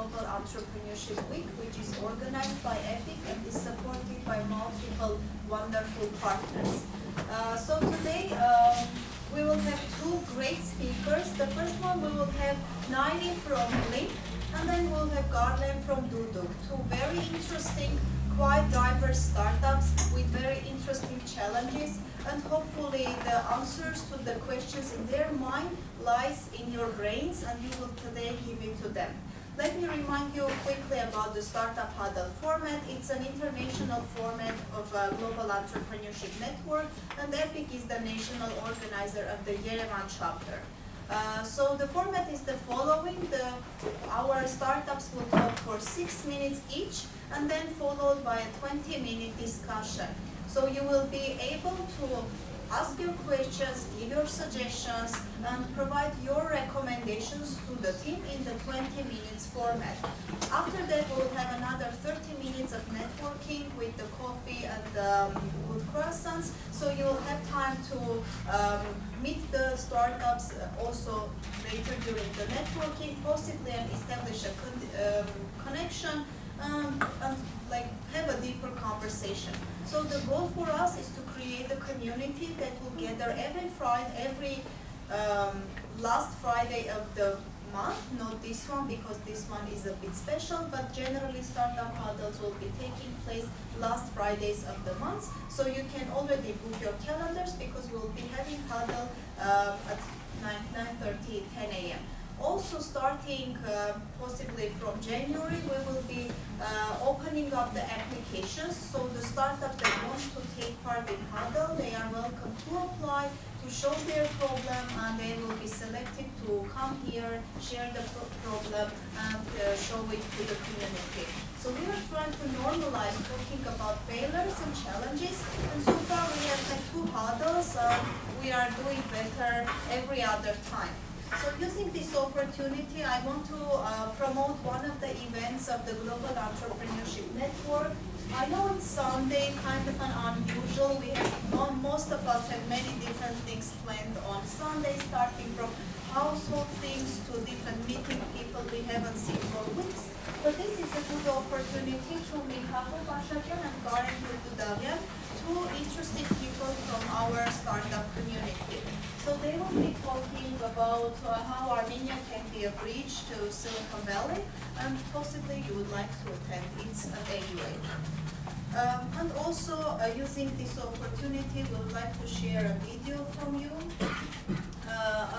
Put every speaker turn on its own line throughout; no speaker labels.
Global Entrepreneurship Week, which is organized by EPIC and is supported by multiple wonderful partners. So today we will have two great speakers. The first one we will have Naini from Link, and then we'll have Garland from Duduk. Two very interesting, quite diverse startups with very interesting challenges, and hopefully the answers to the questions in their mind lies in your brains, and you will today give it to them. Let me remind you quickly about the Startup Huddle format. It's an international format of a global entrepreneurship network, and EPIC is the national organizer of the Yerevan chapter. So the format is the following. Our startups will talk for 6 minutes each, and then followed by a 20-minute discussion. So you will be able to ask your questions, give your suggestions, and provide your recommendations to the team in the 20 minutes format. After that, we'll have another 30 minutes of networking with the coffee and the good croissants. So you'll have time to meet the startups also later during the networking, possibly, and establish a connection and like have a deeper conversation. So the goal for us is to create a community that will gather every Friday, every last Friday of the month, not this one because this one is a bit special, but generally startup huddles will be taking place last Fridays of the month. So you can already book your calendars because we'll be having huddle at 9:30, 10 a.m. Also starting possibly from January, we will be opening up the applications. So the startups that want to take part in Huddle, they are welcome to apply, to show their problem, and they will be selected to come here, share the problem, and show it to the community. So we are trying to normalize talking about failures and challenges, and so far we have had 2 huddles. We are doing better every other time. So using this opportunity, I want to promote one of the events of the Global Entrepreneurship Network. I know it's Sunday, kind of an unusual. Most of us have many different things planned on Sunday, starting from household things to different meeting people we haven't seen for weeks. But this is a good opportunity to meet Huddle Başarken and Karen Gürtüdavyan, 2 interesting people from our startup community. So they will be talking about how Armenia can be a bridge to Silicon Valley, and possibly you would like to attend. It's an AUA. And also using this opportunity, we would like to share a video from you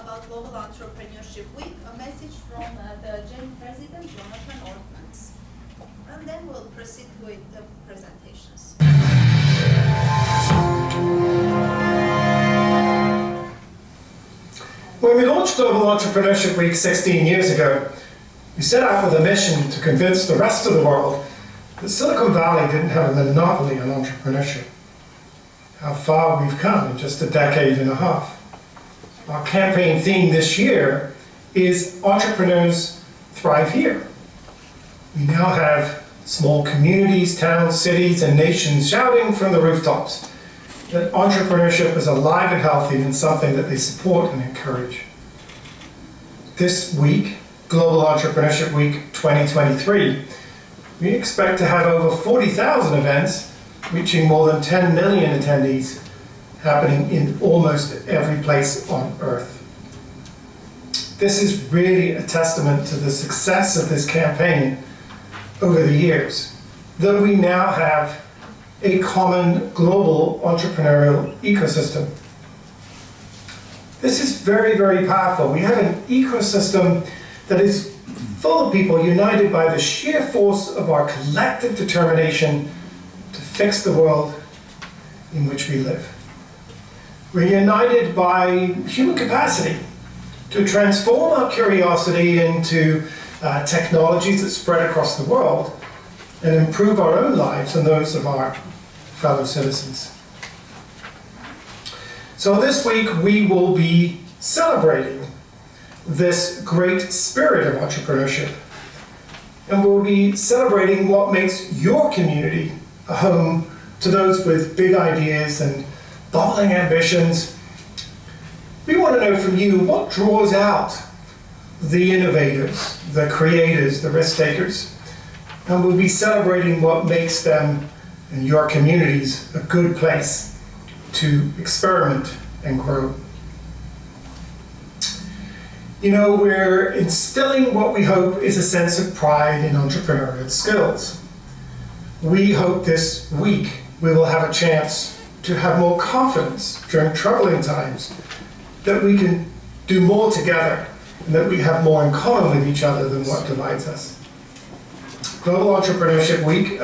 about Global Entrepreneurship Week, a message from the President, Jonathan Ortmans. And then we'll proceed with the presentations.
When we launched Global Entrepreneurship Week 16 years ago, we set out with a mission to convince the rest of the world that Silicon Valley didn't have a monopoly on entrepreneurship. How far we've come in just a decade and a half. Our campaign theme this year is Entrepreneurs Thrive Here. We now have small communities, towns, cities, and nations shouting from the rooftops that entrepreneurship is alive and healthy and something that they support and encourage. This week, Global Entrepreneurship Week 2023, we expect to have over 40,000 events reaching more than 10 million attendees happening in almost every place on Earth. This is really a testament to the success of this campaign over the years, that we now have a common global entrepreneurial ecosystem. This is very, very powerful. We have an ecosystem that is full of people united by the sheer force of our collective determination to fix the world in which we live. We're united by human capacity to transform our curiosity into technologies that spread across the world and improve our own lives and those of our fellow citizens. So this week we will be celebrating this great spirit of entrepreneurship, and we'll be celebrating what makes your community a home to those with big ideas and bubbling ambitions. We want to know from you what draws out the innovators, the creators, the risk takers, and we'll be celebrating what makes them and your communities a good place to experiment and grow. You know, we're instilling what we hope is a sense of pride in entrepreneurial skills. We hope this week we will have a chance to have more confidence during troubling times, that we can do more together, and that we have more in common with each other than what divides us. Global Entrepreneurship Week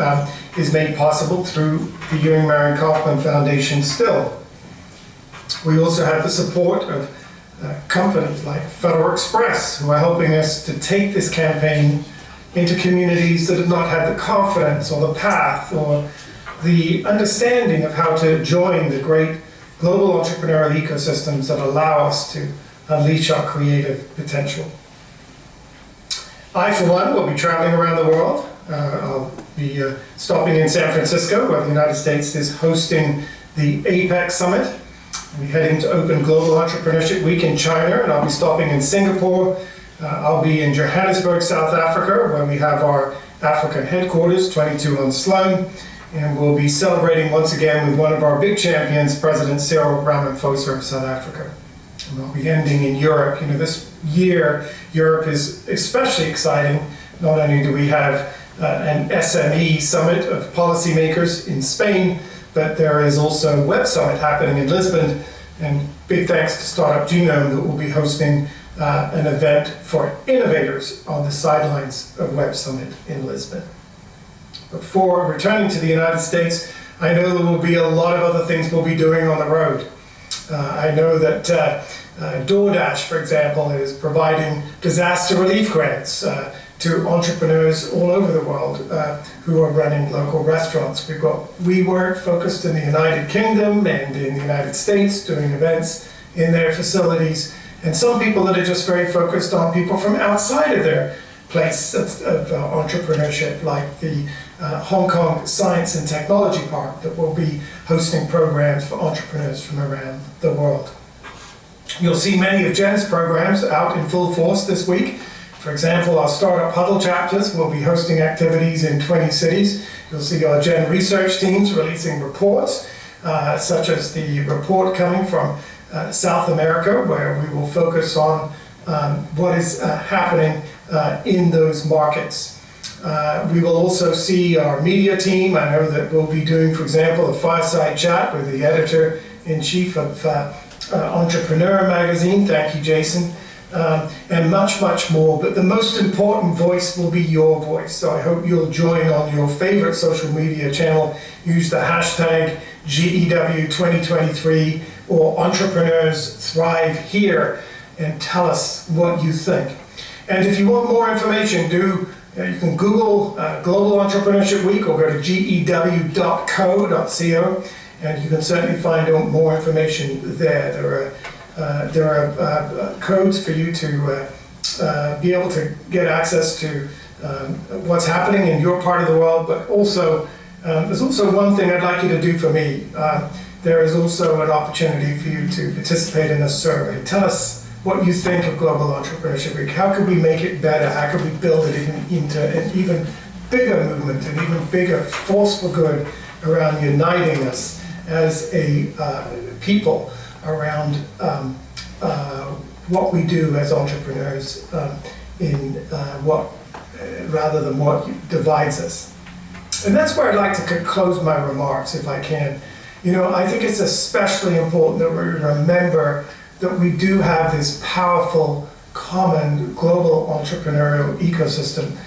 is made possible through the Ewing Marion Kauffman Foundation still. We also have the support of companies like Federal Express, who are helping us to take this campaign into communities that have not had the confidence or the path or the understanding of how to join the great global entrepreneurial ecosystems that allow us to unleash our creative potential. I, for one, will be traveling around the world. I'll be stopping in San Francisco, where the United States is hosting the APEC Summit. We're heading to open Global Entrepreneurship Week in China, and I'll be stopping in Singapore. I'll be in Johannesburg, South Africa, where we have our African headquarters, 22 on Sloan, and we'll be celebrating once again with one of our big champions, President Cyril Ramaphosa of South Africa. And we'll be ending in Europe. You know, this year, Europe is especially exciting. Not only do we have an SME summit of policymakers in Spain, but there is also a Web Summit happening in Lisbon, and big thanks to Startup Genome that will be hosting an event for innovators on the sidelines of Web Summit in Lisbon. Before returning to the United States, I know there will be a lot of other things we'll be doing on the road. I know that DoorDash, for example, is providing disaster relief grants to entrepreneurs all over the world who are running local restaurants. We've got WeWork focused in the United Kingdom and in the United States doing events in their facilities, and some people that are just very focused on people from outside of their place of entrepreneurship, like the Hong Kong Science and Technology Park that will be hosting programs for entrepreneurs from around the world. You'll see many of Jen's programs out in full force this week. For example, our Startup Huddle chapters will be hosting activities in 20 cities. You'll see our Gen research teams releasing reports, such as the report coming from South America, where we will focus on what is happening in those markets. We will also see our media team. I know that we'll be doing, for example, a fireside chat with the editor-in-chief of Entrepreneur magazine. Thank you, Jason. And much, much more. But the most important voice will be your voice. So I hope you'll join on your favorite social media channel. Use the hashtag GEW2023 or Entrepreneurs Thrive Here and tell us what you think. And if you want more information, you can Google Global Entrepreneurship Week or go to gew.co.co, and you can certainly find more information there. There are codes for you to be able to get access to what's happening in your part of the world, but also there's also one thing I'd like you to do for me. There is also an opportunity for you to participate in a survey. Tell us what you think of Global Entrepreneurship Week. How could we make it better? How could we build it into an even bigger movement, an even bigger force for good around uniting us as a people around what we do as entrepreneurs rather than what divides us. And that's where I'd like to close my remarks, if I can. You know, I think it's especially important that we remember that we do have this powerful, common, global entrepreneurial ecosystem,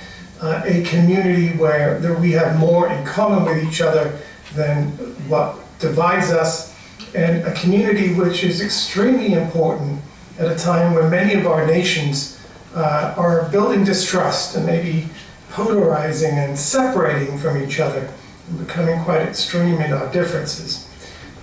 a community where we have more in common with each other than what divides us, and a community which is extremely important at a time when many of our nations are building distrust and maybe polarizing and separating from each other and becoming quite extreme in our differences.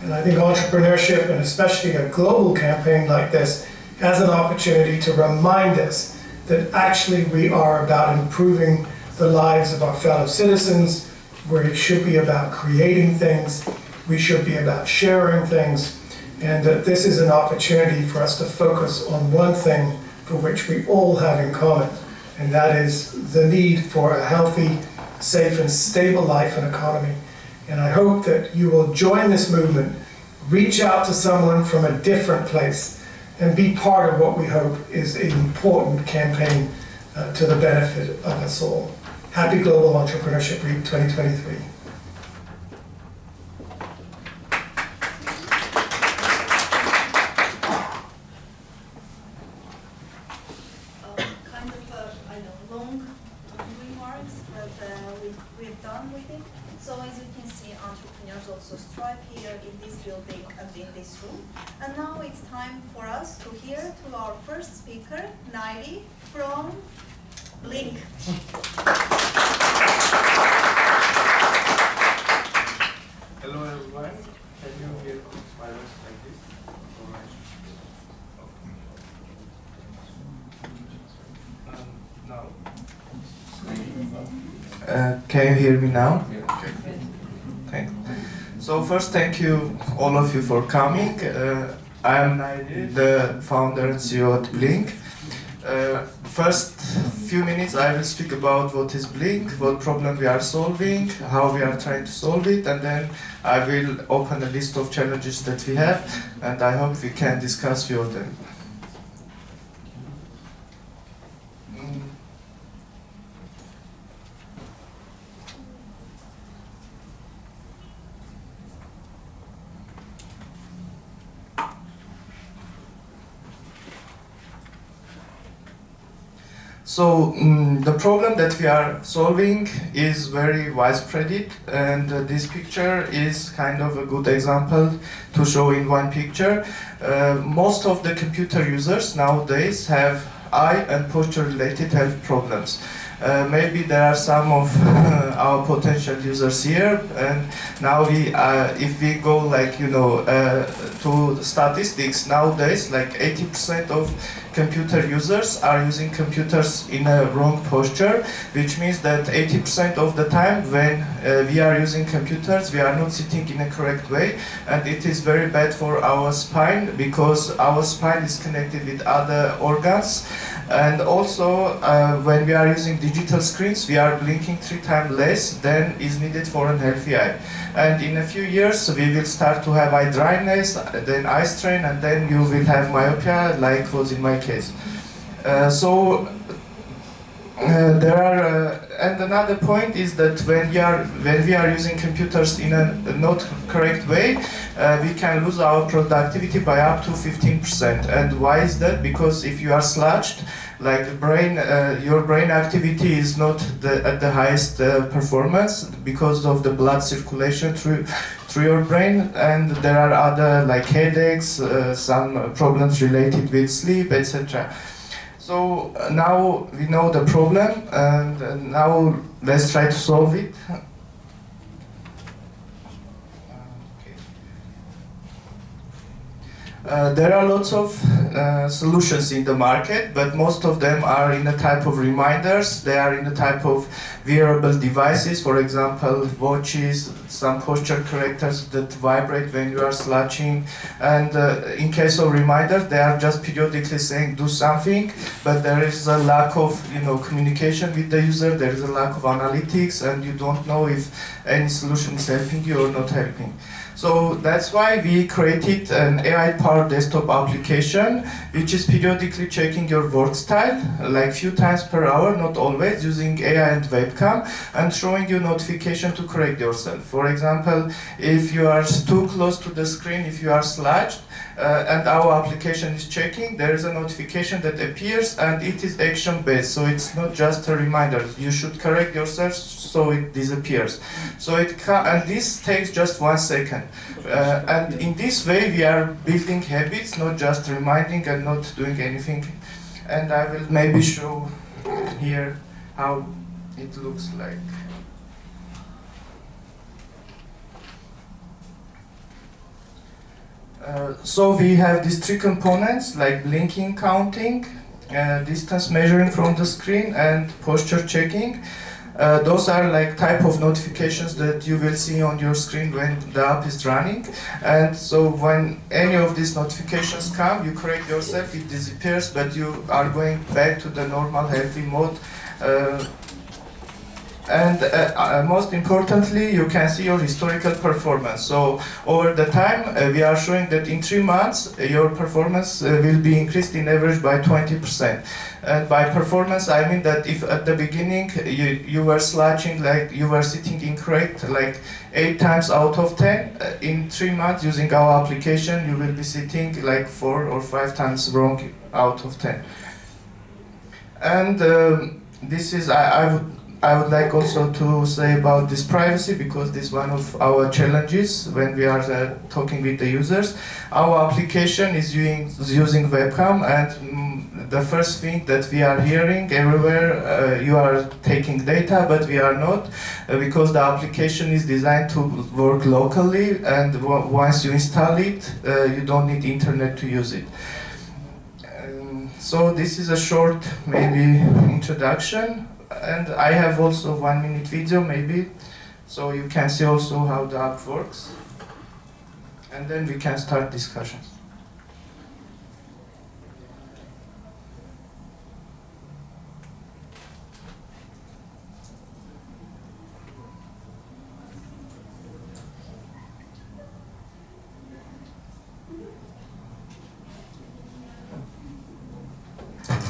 And I think entrepreneurship, and especially a global campaign like this, has an opportunity to remind us that actually we are about improving the lives of our fellow citizens, where it should be about creating things, we should be about sharing things, and that this is an opportunity for us to focus on one thing for which we all have in common, and that is the need for a healthy, safe and stable life and economy. And I hope that you will join this movement, reach out to someone from a different place, and be part of what we hope is an important campaign to the benefit of us all. Happy Global Entrepreneurship Week 2023.
Long remarks, but we're done with it. So as you can see, entrepreneurs also strive here in this building and in this room. And now it's time for us to hear to our first speaker, Nairi from Blink.
Hello everyone, can you hear my voice like this? Now? Can you hear me now? Okay. Thanks. So first, thank you all of you for coming. I am Nairi, the founder and CEO at Blink. First few minutes I will speak about what is Blink, what problem we are solving, how we are trying to solve it, and then I will open a list of challenges that we have, and I hope we can discuss few of them. So the problem that we are solving is very widespread, and this picture is kind of a good example to show in one picture. Most of the computer users nowadays have eye and posture related health problems. Maybe there are some of our potential users here, and now if we go to the statistics nowadays, like 80% of computer users are using computers in a wrong posture, which means that 80% of the time when we are using computers, we are not sitting in a correct way, and it is very bad for our spine because our spine is connected with other organs. And also, when we are using digital screens, we are blinking 3 times less than is needed for a healthy eye. And in a few years, we will start to have eye dryness, then eye strain, and then you will have myopia, like was in my case. And another point is that when we are using computers in a not correct way, we can lose our productivity by up to 15%. And why is that? Because if you are slouched, like your brain activity is not at the highest performance because of the blood circulation through your brain, and there are other like headaches, some problems related with sleep, etc. So now we know the problem, and now let's try to solve it. There are lots of solutions in the market, but most of them are in a type of reminders. They are in a type of wearable devices, for example, watches, some posture correctors that vibrate when you are slouching. And in case of reminders, they are just periodically saying do something, but there is a lack of communication with the user. There is a lack of analytics, and you don't know if any solution is helping you or not helping. So that's why we created an AI-powered desktop application, which is periodically checking your work style, like few times per hour, not always, using AI and webcam, and showing you notification to correct yourself. For example, if you are too close to the screen, if you are slouched, and our application is checking, there is a notification that appears, and it is action-based, so it's not just a reminder. You should correct yourself so it disappears. So and this takes just 1 second. And in this way, we are building habits, not just reminding and not doing anything. And I will maybe show here how it looks like. So we have these 3 components, like blinking, counting, distance measuring from the screen, and posture checking. Those are like type of notifications that you will see on your screen when the app is running. And so when any of these notifications come, you correct yourself, it disappears, but you are going back to the normal healthy mode. Most importantly, you can see your historical performance. So over the time, we are showing that in 3 months, your performance will be increased in average by 20%. And by performance, I mean that if at the beginning you were slouching, like you were sitting incorrect, like 8 times out of 10, in 3 months using our application, you will be sitting like 4 or 5 times wrong out of 10. And this is, I would like also to say about this privacy, because this is one of our challenges when we are talking with the users. Our application is using webcam, and the first thing that we are hearing everywhere, you are taking data, but we are not, because the application is designed to work locally, and once you install it, you don't need internet to use it. So this is a short, maybe, introduction. And I have also 1-minute video maybe, so you can see also how the app works. And then we can start discussions.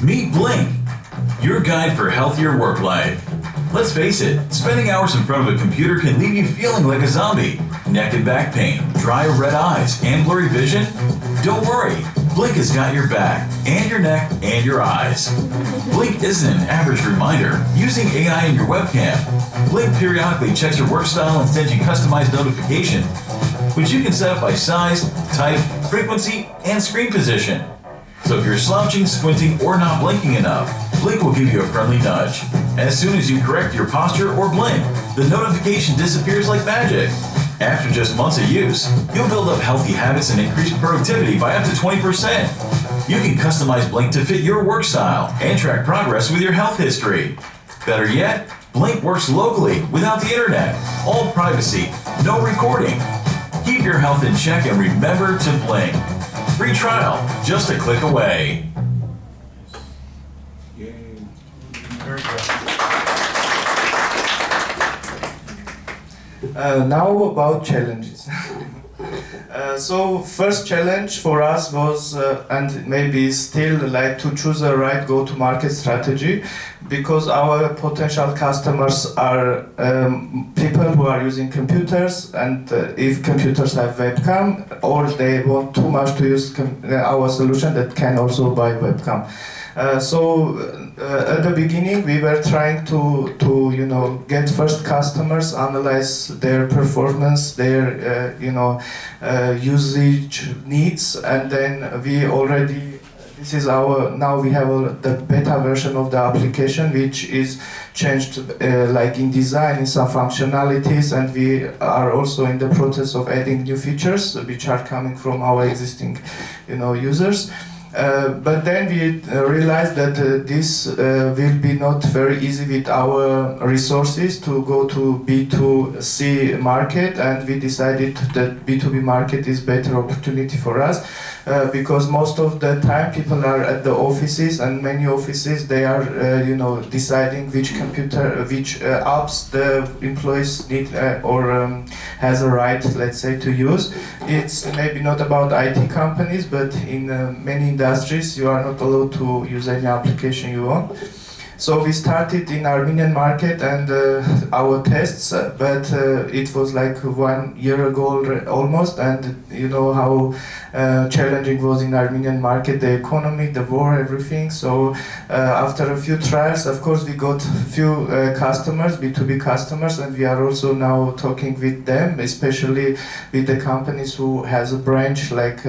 Meet Blink, your guide for healthier work life. Let's face it, spending hours in front of a computer can leave you feeling like a zombie. Neck and back pain, dry or red eyes, and blurry vision? Don't worry, Blink has got your back, and your neck, and your eyes. Blink isn't an average reminder using AI in your webcam. Blink periodically checks your work style and sends you customized notification, which you can set up by size, type, frequency, and screen position. So if you're slouching, squinting, or not blinking enough, Blink will give you a friendly nudge. As soon as you correct your posture or blink, the notification disappears like magic. After just months of use, you'll build up healthy habits and increase productivity by up to 20%. You can customize Blink to fit your work style and track progress with your health history. Better yet, Blink works locally without the internet. All privacy, no recording. Keep your health in check and remember to blink. Free trial, just a click away.
Very good.
Now about challenges. So first challenge for us was, and maybe still, like to choose a right go-to-market strategy, because our potential customers are people who are using computers, and if computers have webcam, or they want too much to use our solution that can also buy webcam. So at the beginning we were trying to get first customers, analyze their performance, their usage needs, and then we already, this is now we have the beta version of the application, which is changed like in design, in some functionalities, and we are also in the process of adding new features which are coming from our existing users. But then we realized that this will be not very easy with our resources to go to B2C market, and we decided that B2B market is better opportunity for us, because most of the time people are at the offices, and many offices they are deciding which apps the employees need or has a right, let's say, to use. It's maybe not about IT companies, but in many industries you are not allowed to use any application you want. So we started in Armenian market and our tests, but it was like 1 year ago almost, and you know how challenging was in Armenian market, the economy, the war, everything. So after a few trials, of course, we got few customers, B2B customers, and we are also now talking with them, especially with the companies who has a branch, like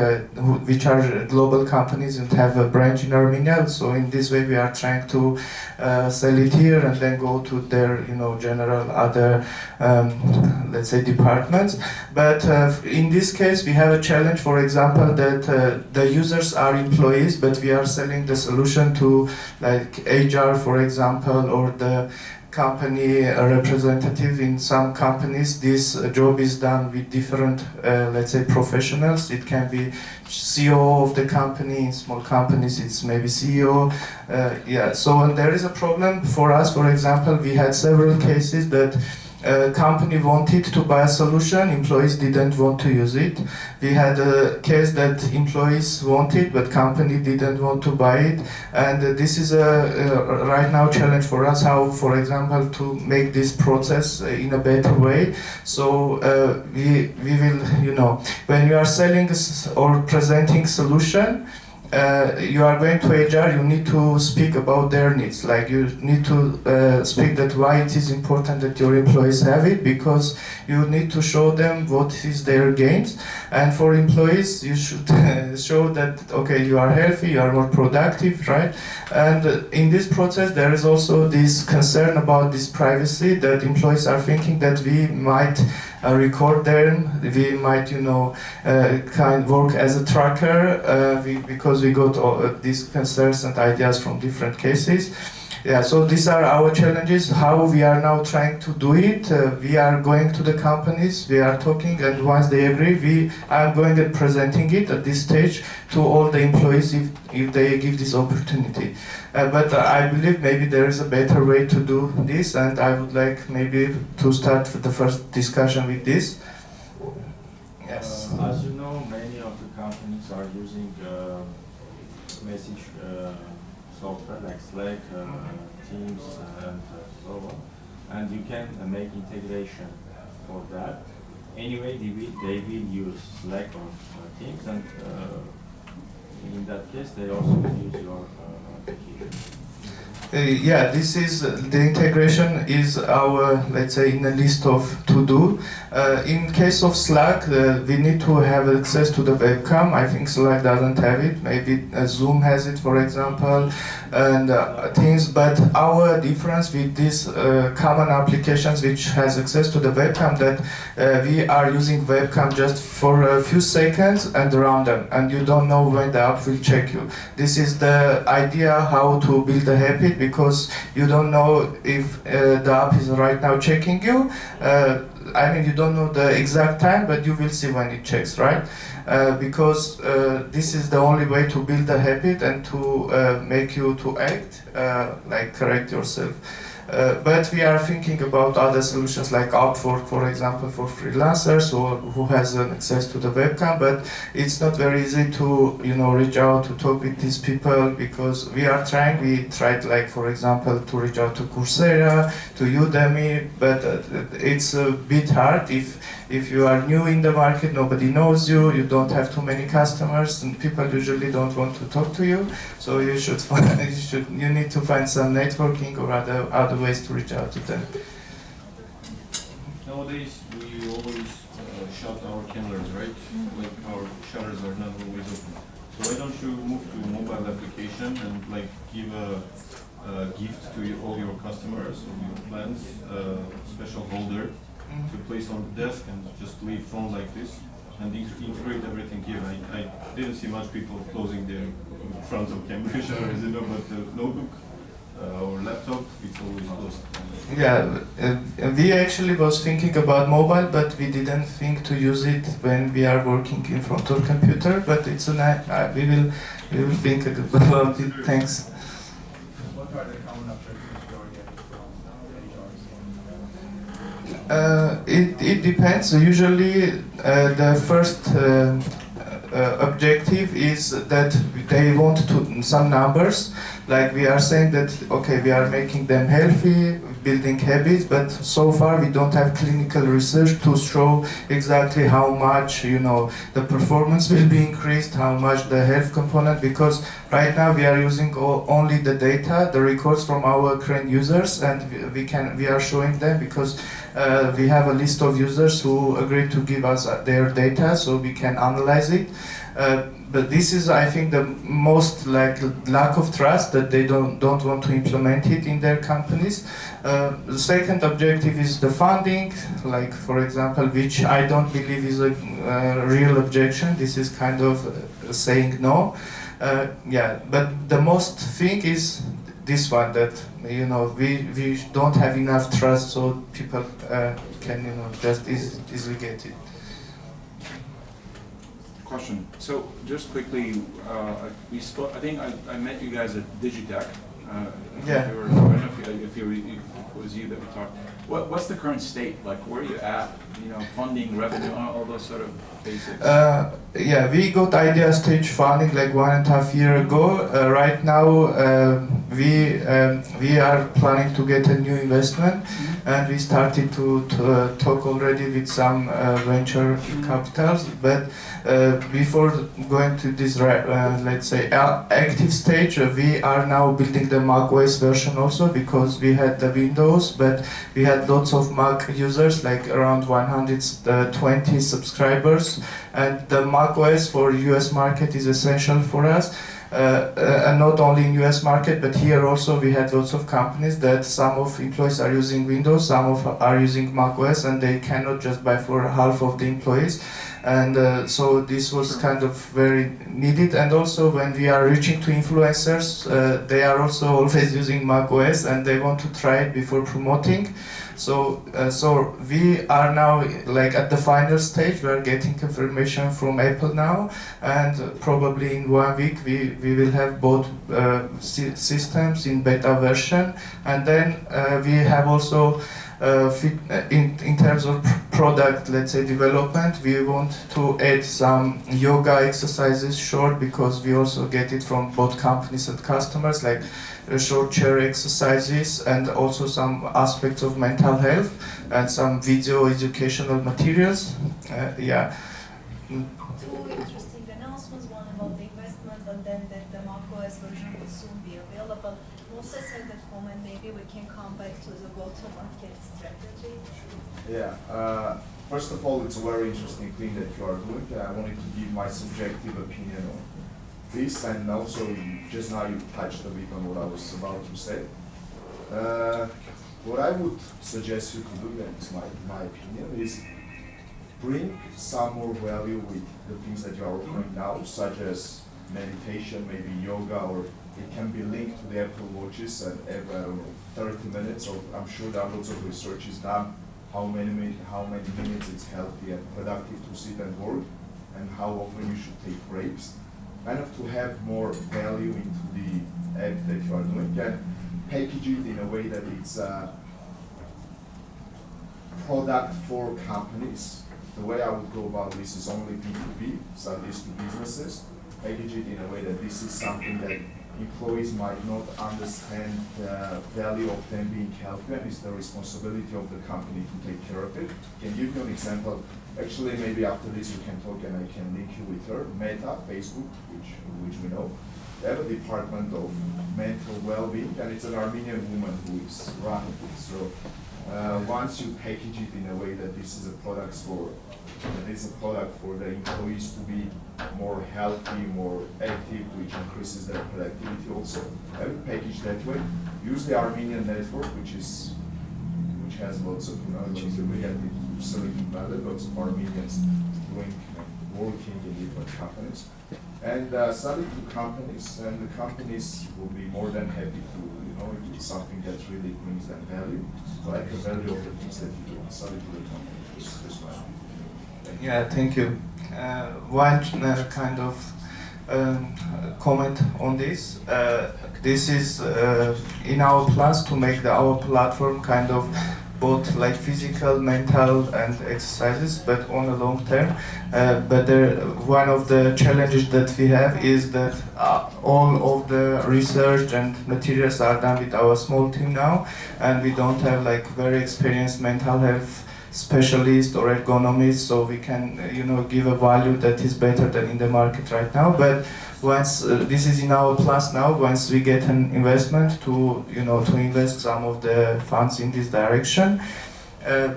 which are global companies and have a branch in Armenia. So in this way, we are trying to sell it here and then go to their, general other, let's say, departments. But in this case, we have a challenge, for example, that the users are employees, but we are selling the solution to like HR, for example, or the company representative. In some companies, this job is done with different, let's say, professionals. It can be CEO of the company. In small companies, it's maybe CEO. Yeah, so there is a problem for us. For example, we had several cases that company wanted to buy a solution, employees didn't want to use it. We had a case that employees wanted, but company didn't want to buy it. And this is a right now challenge for us, how, for example, to make this process in a better way. So we will, you know, when you are selling or presenting solution, you are going to HR, you need to speak about their needs. Like you need to speak that why it is important that your employees have it, because you need to show them what is their gains. And for employees, you should show that, okay, you are healthy, you are more productive, right? And in this process, there is also this concern about this privacy, that employees are thinking that we might record them, we might, you know, kind work as a tracker, because we got all these concerns and ideas from different cases. Yeah, so these are our challenges. How we are now trying to do it. We are going to the companies, we are talking, and once they agree, we are going and presenting it at this stage to all the employees if they give this opportunity. But I believe maybe there is a better way to do this, and I would like maybe to start the first discussion with this. Yes.
As you know, many of the companies are using message software like Slack, Teams, and so on. And you can make integration for that. Anyway, they will use Slack or Teams, and in that case, they also will use your application.
Yeah, this is the integration is our, let's say, in a list of to do. In case of Slack, we need to have access to the webcam. I think Slack doesn't have it. Maybe Zoom has it, for example, and things. But our difference with these common applications which has access to the webcam, that we are using webcam just for a few seconds and random, and you don't know when the app will check you. This is the idea how to build a habit, because you don't know if the app is right now checking you. I mean, you don't know the exact time, but you will see when it checks, right? Because this is the only way to build a habit and to make you to act, like correct yourself. But we are thinking about other solutions like Upwork, for example, for freelancers or who has access to the webcam. But it's not very easy to, you know, reach out to talk with these people, because we are trying. We tried, like, for example, to reach out to Coursera, to Udemy, but it's a bit hard if you are new in the market, nobody knows you, you don't have too many customers, and people usually don't want to talk to you. So you should you need to find some networking or other ways to reach out to them.
Nowadays, we always shut our cameras, right? Like our shutters are not always open. So why don't you move to a mobile application and like give a gift to all your customers or your plans, special holder to place on the desk, and just leave phone like this and integrate everything here. I didn't see much people closing their front of camera shutters, you know, but the notebook or laptop, it's always closed.
Yeah, we actually was thinking about mobile, but we didn't think to use it when we are working in front of computer. But it's we will think about it. Thanks.
What are the common objectives you are getting from
It depends. Usually, the first objective is that they want some numbers. Like we are saying that, okay, we are making them healthy, building habits, but so far we don't have clinical research to show exactly how much, you know, the performance will be increased, how much the health component, because right now we are using only the data, the records from our current users, and we are showing them because we have a list of users who agreed to give us their data so we can analyze it. But this is, I think, the most like lack of trust, that they don't want to implement it in their companies. The second objective is the funding, like for example, which I don't believe is a real objection. This is kind of saying no. Yeah, but the most thing is this one, that we don't have enough trust, so people can just easily get it.
Question. So just quickly, we spoke. I think I met you guys at Digitech.
Yeah.
I don't know if it was you that we talked. What's the current state? Like, where are you at? Funding, revenue, all those sort of basics.
Yeah, we got idea stage funding like 1.5 years ago. Right now, we are planning to get a new investment, and we started to talk already with some venture capitals. But before going to this, let's say, active stage, we are now building the macOS version also, because we had the Windows, but we had lots of Mac users, like around 120 subscribers, and the macOS for US market is essential for us. And not only in US market, but here also we had lots of companies that some of employees are using Windows, some are using macOS, and they cannot just buy for half of the employees. And so this was kind of very needed. And also when we are reaching to influencers, they are also always using macOS, and they want to try it before promoting. So we are now like at the final stage. We are getting confirmation from Apple now, and probably in 1 week we will have both systems in beta version. And then we have also in terms of product, let's say, development, we want to add some yoga exercises short, because we also get it from both companies and customers, like short chair exercises, and also some aspects of mental health, and some video educational materials. Yeah.
Two interesting announcements, one about the investment, and then that the macOS version will soon be available. Musa said at home, and maybe we can come back to the go-to-market strategy.
Yeah. First of all, it's a very interesting thing that you are doing. I wanted to give my subjective opinion on this, and also just now you touched a bit on what I was about to say. What I would suggest you to do, and it's my opinion, is bring some more value with the things that you are offering now, such as meditation, maybe yoga, or it can be linked to the Apple Watches, and every, I don't know, 30 minutes, or I'm sure that lots of research is done, how many minutes it's healthy and productive to sit and work, and how often you should take breaks. Kind of to have more value into the app that you are doing, and package it in a way that it's a product for companies. The way I would go about this is only B2B, so this to businesses. Package it in a way that this is something that employees might not understand the value of them being healthy, and it's the responsibility of the company to take care of it. Can give you an example. Actually, maybe after this we can talk and I can link you with her. Meta, Facebook, which we know, they have a department of mental well-being, and it's an Armenian woman who is running it. So once you package it in a way that this is a product for the employees to be more healthy, more active, which increases their productivity also. Have it packaged that way. Use the Armenian network, which has lots of, we have in Silicon Valley, lots of Armenians working in different companies. And sell it to companies, and the companies will be more than happy to, if it's something that really brings them value, like the value of the things that you do, sell it to the companies. This one.
Yeah, thank you. One kind of comment on this. This is in our plans to make our platform kind of both like physical, mental, and exercises, but on a long term. But one of the challenges that we have is that all of the research and materials are done with our small team now, and we don't have like very experienced mental health specialist or ergonomist, so we can give a value that is better than in the market right now. But once this is in our plans now, once we get an investment to to invest some of the funds in this direction.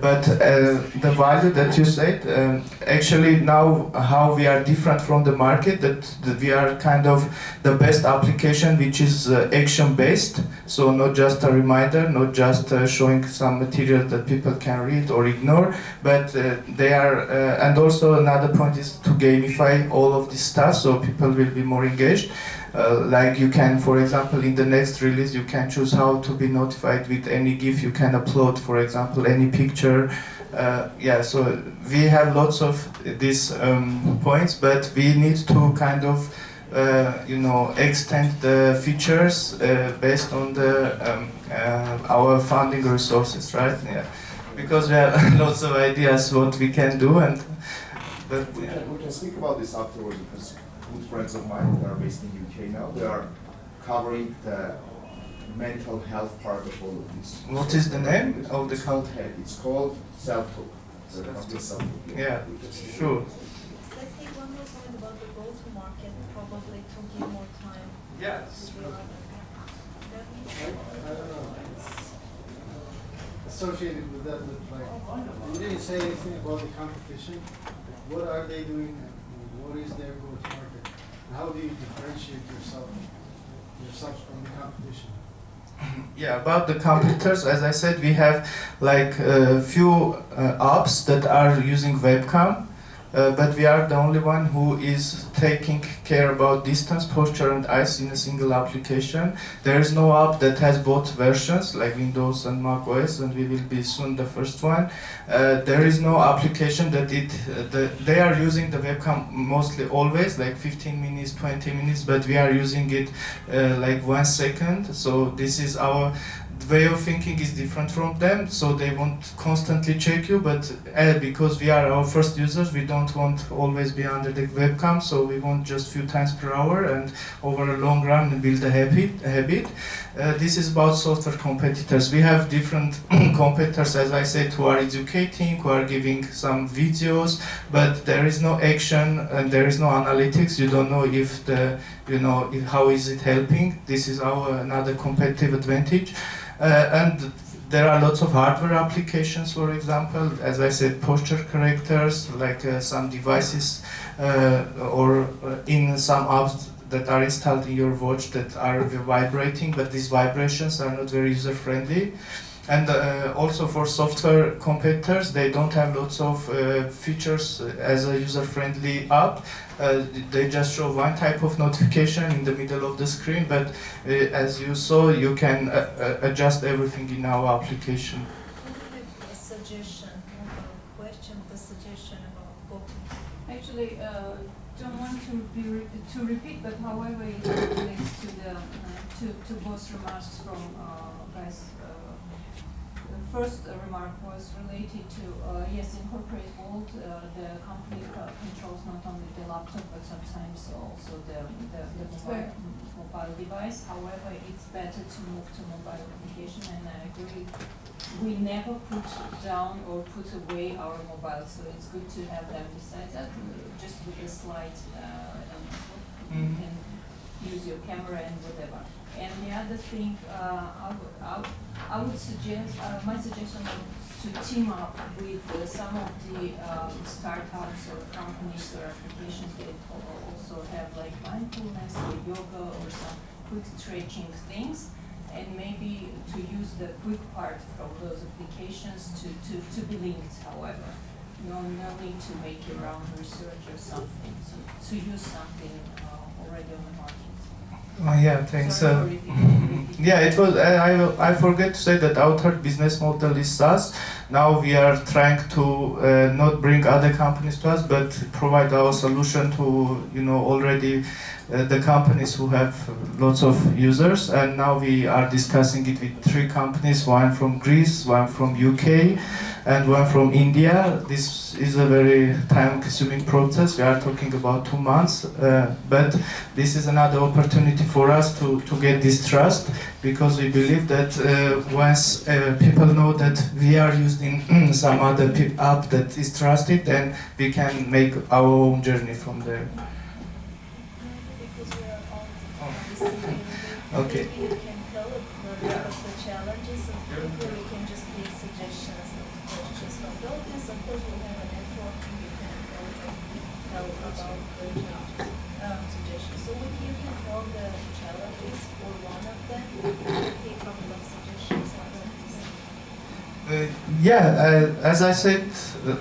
But the value that you said, actually now how we are different from the market, that we are kind of the best application which is action-based, so not just a reminder, not just showing some material that people can read or ignore, but they are, and also another point is to gamify all of this stuff so people will be more engaged. like you can, for example, in the next release, you can choose how to be notified with any GIF you can upload, for example, any picture. Yeah, so we have lots of these points, but we need to kind of extend the features based on the our funding resources, right? Yeah, because we have lots of ideas what we can do, and but yeah.
We can speak about this afterwards because good friends of mine that are based in UK now, they are covering the mental health part of all of this.
What is the name of the
It's called
company?
HEAD. It's called Self-Talk. The company Self-Talk.
Yeah, sure.
Let's take one more point about the go-to-market, probably to give more time.
Yes.
to the other.
I don't know, it's associated with that, but like, you didn't say anything about the competition. What are they doing? What is their go-to-market? And how do you differentiate yourselves from the competition?
Yeah, about the computers, as I said, we have like a few apps that are using webcam, but we are the only one who is taking care about distance, posture, and eyes in a single application. There is no app that has both versions, like Windows and Mac OS, and we will be soon the first one. There is no application that they are using the webcam mostly always, like 15 minutes, 20 minutes, but we are using it like 1 second. So this is our way of thinking is different from them, so they won't constantly check you, but because we are our first users, we don't want to always be under the webcam, so we want just few times per hour and over a long run build a habit. This is about software competitors. We have different competitors, as I said, who are educating, who are giving some videos, but there is no action and there is no analytics. You don't know if how is it helping. This is our another competitive advantage. And there are lots of hardware applications, for example, as I said, posture correctors, like some devices or in some apps that are installed in your watch that are vibrating, but these vibrations are not very user-friendly. And also for software competitors, they don't have lots of features as a user-friendly app. They just show one type of notification in the middle of the screen, but as you saw, you can adjust everything in our application.
A suggestion, question, the suggestion about booking.
Actually, don't want to repeat, but however it relates to the to both remarks from guys. The first remark was related to yes, in corporate world, the company controls not only the laptop but sometimes also the mobile device. However, it's better to move to mobile application, and I agree. We never put down or put away our mobile, so it's good to have them beside that. Just with a slide, you can use your camera and whatever. And the other thing, I would suggest, my suggestion is to team up with some of the startups or companies or applications that also have like mindfulness or yoga or some quick stretching things, and maybe to use the quick part from those applications to be linked, however. No need to make your own research or something, so to use something already on the market.
Yeah, thanks.
Sorry for repeating.
Yeah, it was. I forget to say that our third business model is SaaS. Now we are trying to not bring other companies to us, but provide our solution to already the companies who have lots of users. And now we are discussing it with 3 companies: one from Greece, one from UK, and one from India. This is a very time-consuming process. We are talking about 2 months, but this is another opportunity for us to get this trust, because we believe that once people know that we are using some other app that is trusted, then we can make our own journey from there.
Because we are all receiving,
Okay.
maybe you can tell us the challenges, and maybe we can just make suggestions and questions from the audience. Of course, we have a network, and you can tell about the suggestions. So if you can tell the challenges or one of them, take a couple of suggestions on this.
As I said,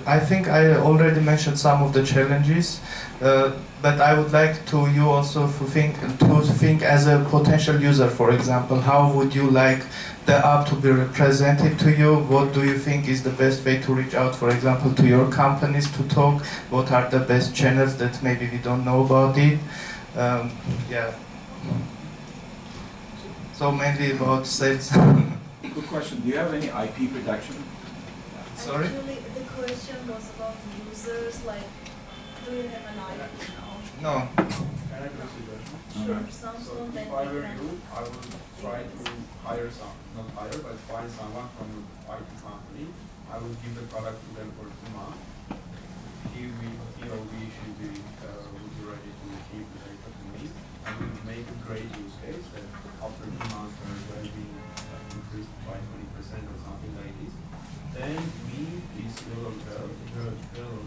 I think I already mentioned some of the challenges, but I would like to you also to think as a potential user. For example, how would you like the app to be represented to you? What do you think is the best way to reach out, for example, to your companies to talk? What are the best channels that maybe we don't know about it? Yeah. So mainly about sales.
Quick question, do you have any IP protection?
Sorry?
Actually, the question was about users, like, do you have an IP now?
No.
Can I give a suggestion?
Sure,
So
Samsung, then
if I were
different.
you, I would try to hire not hire, but find someone from an IT company. I would give the product to them for 2 months. He or we should be would be ready to give the data to me, and we would make a great use case that after 2 months their well-being increased by 20% or something like this. Then we, this girl or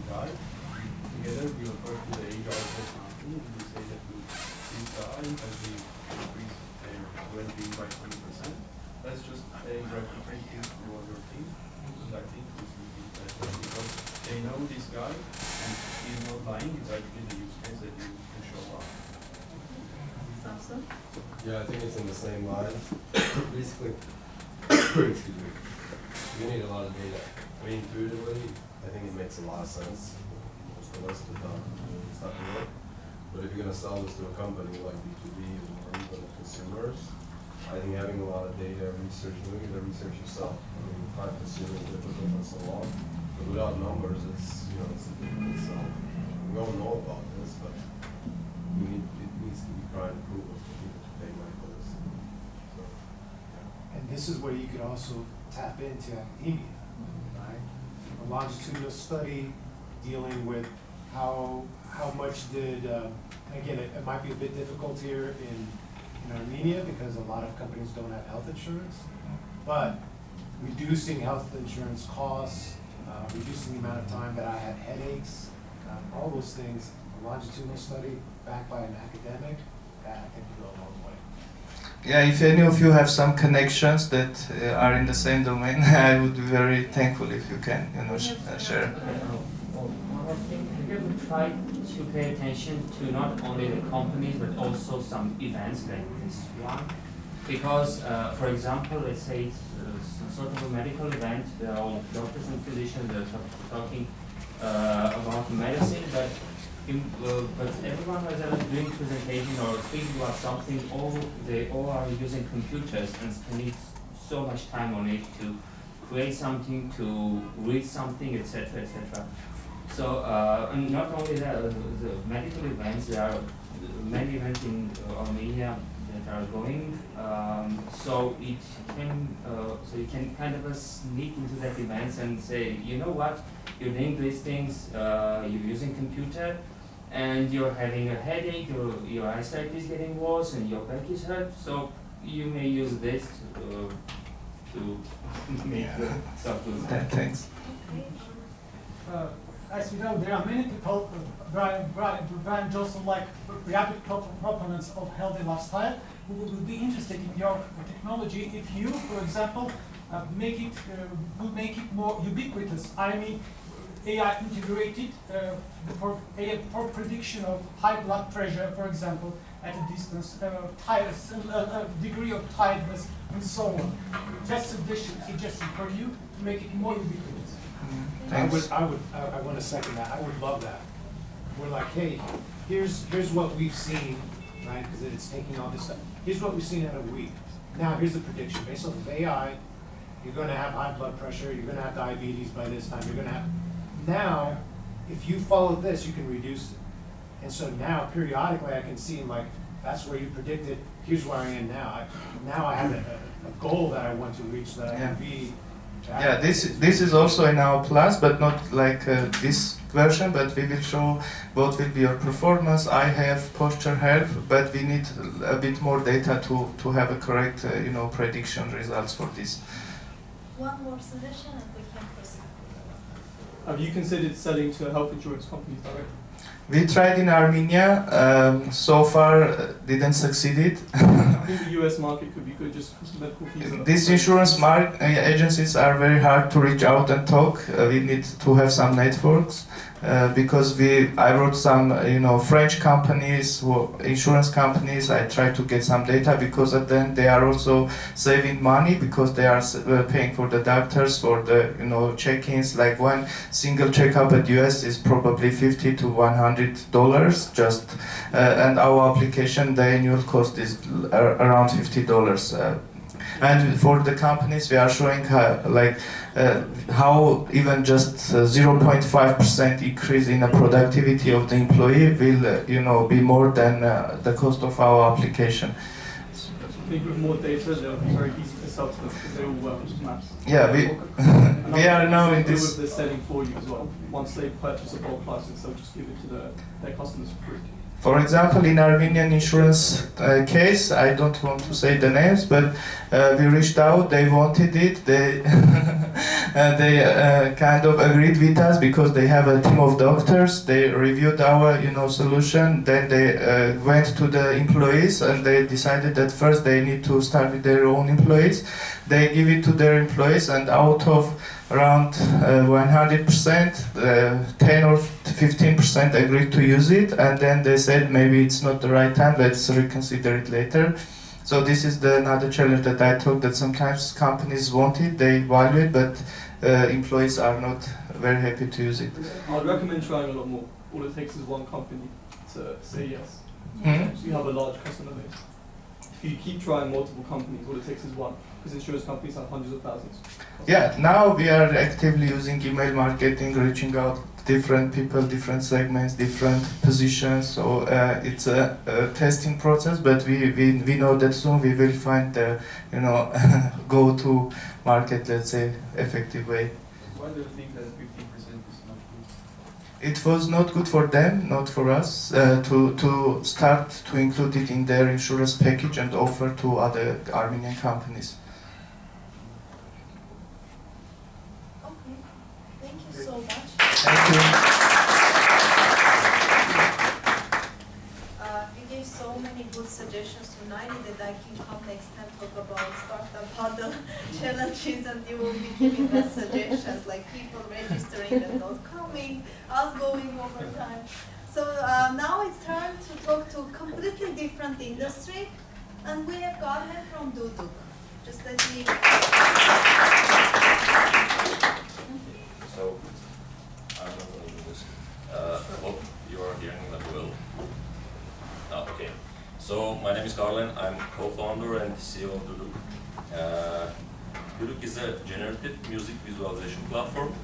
guy, together we approach to the HR of the company and we say that this guy has been increased their well-being by 20%. Let's just replicate this to other team, and I think this will be better because they know this guy and he's not lying. It's actually the use case that you can show up.
Samsung?
Yeah, I think it's in the same line. Basically, excuse me, you need a lot of data. I mean, intuitively, I think it makes a lot of sense. Most of us do not, it's not gonna work. But if you're gonna sell this to a company like B2B or even consumers, I think having a lot of data, research, doing the research yourself. I mean, time consuming, difficult and so on. But without numbers, it's, you know, it's a difficult sell. We all know about this, but it needs to be trying to prove it for people to pay money for this. So, yeah.
And this is where you could also tap into academia, right? A longitudinal study dealing with how much did, again, it might be a bit difficult here in Armenia because a lot of companies don't have health insurance, but reducing health insurance costs, reducing the amount of time that I had headaches, all those things, a longitudinal study backed by an academic, I think will go a long way.
Yeah, if any of you have some connections that are in the same domain, I would be very thankful if you can, share.
One more thing, have you ever tried to pay attention to not only the companies but also some events like this one? Because, for example, let's say it's some sort of a medical event, there are all doctors and physicians that are talking about medicine, but everyone was ever doing presentation or speaking about something, they all are using computers and spending so much time on it to create something, to read something, etc., etc. So, and not only that, the medical events, there are many events in Armenia that are going, so you can kind of sneak into that events and say, you know what, you're doing these things, you're using computer, and you're having a headache, your eyesight is getting worse, and your back is hurt, so you may use this to make the stuff.
Thanks.
As we know, there are many people, Brian Johnson, like rapid proponents of healthy lifestyle, who would be interested in your technology if you, for example, would make it more ubiquitous. I mean, AI integrated for prediction of high blood pressure, for example, at a distance, degree of tiredness, and so on. Just suggestion for you to make it more ubiquitous.
I want to second that. I would love that. We're like, hey, here's what we've seen, right? Because it's taking all this stuff. Here's what we've seen in a week. Now here's the prediction based on AI. You're going to have high blood pressure. You're going to have diabetes by this time. You're going to have. Now, if you follow this, you can reduce it. And so now, periodically, I can see like that's where you predicted. Here's where I am now. Now I have a goal that I want to reach that I can be.
Yeah, this is also in our plus, but not like this version, but we will show what will be your performance. I have posture health, but we need a bit more data to have a correct prediction results for this.
One more suggestion and we can proceed.
Have you considered selling to health insurance companies directly?
We tried in Armenia, so far didn't succeed.
I think the US market could be good. just medical fees.
These insurance agencies are very hard to reach out and talk. We need to have some networks because I wrote some, French companies, insurance companies. I try to get some data because at the end they are also saving money because they are paying for the doctors for the, check-ins. Like one single checkup at US is probably $50 to $100 just, and our application, the annual cost is around $50. And for the companies, we are showing how even just 0.5% increase in the productivity of the employee will, be more than the cost of our application.
I think with more data, they'll be very easy to sell to them because they all work with maps.
Yeah, we are now in this.
With the setting for you as well. Once they purchase a bulk license, they'll just give it to their customers for free.
For example, in Armenian insurance case, I don't want to say the names, but we reached out, they wanted it, they kind of agreed with us because they have a team of doctors, they reviewed our solution, then they went to the employees and they decided that first they need to start with their own employees. They give it to their employees and out of around 100%, 10 or 15% agreed to use it, and then they said maybe it's not the right time, let's reconsider it later. So this is another challenge that I thought that sometimes companies want it, they value it, but employees are not very happy to use it.
I'd recommend trying a lot more. All it takes is one company to say yes.
Mm-hmm.
So you have a large customer base. If you keep trying multiple companies, all it takes is one. Because insurance companies have hundreds of thousands.
Yeah, now we are actively using email marketing, reaching out different people, different segments, different positions. So it's a testing process, but we know that soon we will find the go-to market, let's say, effective way.
Why do you think that 50% is not good?
It was not good for them, not for us, to start to include it in their insurance package and offer to other Armenian companies.
Thank you so much.
Thank you.
You gave so many good suggestions tonight that I can come next time talk about startup huddle challenges, and you will be giving us suggestions like people registering and not coming, us going over time. So now it's time to talk to a completely different industry, and we have Garnet from Duduk. Just let me.
So, I'm not going to do this. Hope you are hearing that well. Okay. So, my name is Carlen. I'm co-founder and CEO of Duduk. Duduk is a generative music visualization platform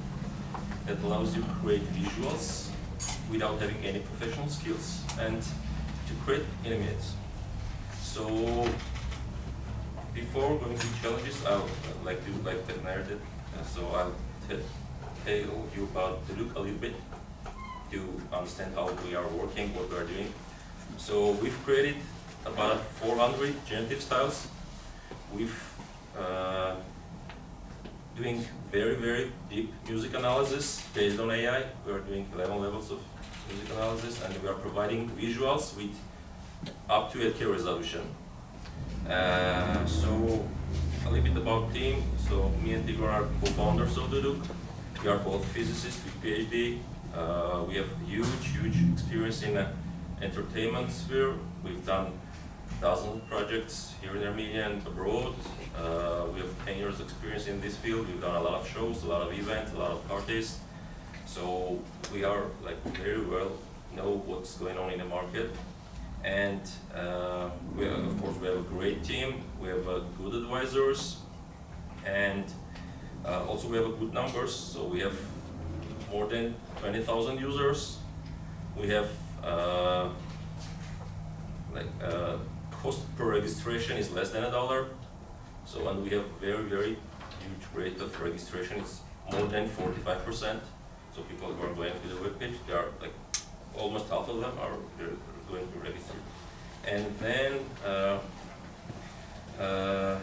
that allows you to create visuals without having any professional skills and to create in a minute. So, before going to challenges, I would like to the narrative. So I'll tell you about Duduk a little bit to understand how we are working, what we are doing. So we've created about 400 generative styles. We've doing very, very deep music analysis based on AI. We are doing 11 levels of music analysis, and we are providing visuals with up to 8K resolution. So a little bit about team. So me and Tigor are co-founders of Duduk. We are both physicists with PhD. We have huge experience in the entertainment sphere. We've done dozens of projects here in Armenia and abroad. We have 10 years experience in this field. We've done a lot of shows, a lot of events, a lot of parties. So we are very well know what's going on in the market. And of course we have a great team, we have good advisors, and also we have good numbers. So we have more than 20,000 users. We have cost per registration is less than $1. So, and we have very huge rate of registration. It's more than 45%. So people who are going to the webpage, they are almost half of them are going to register. And then a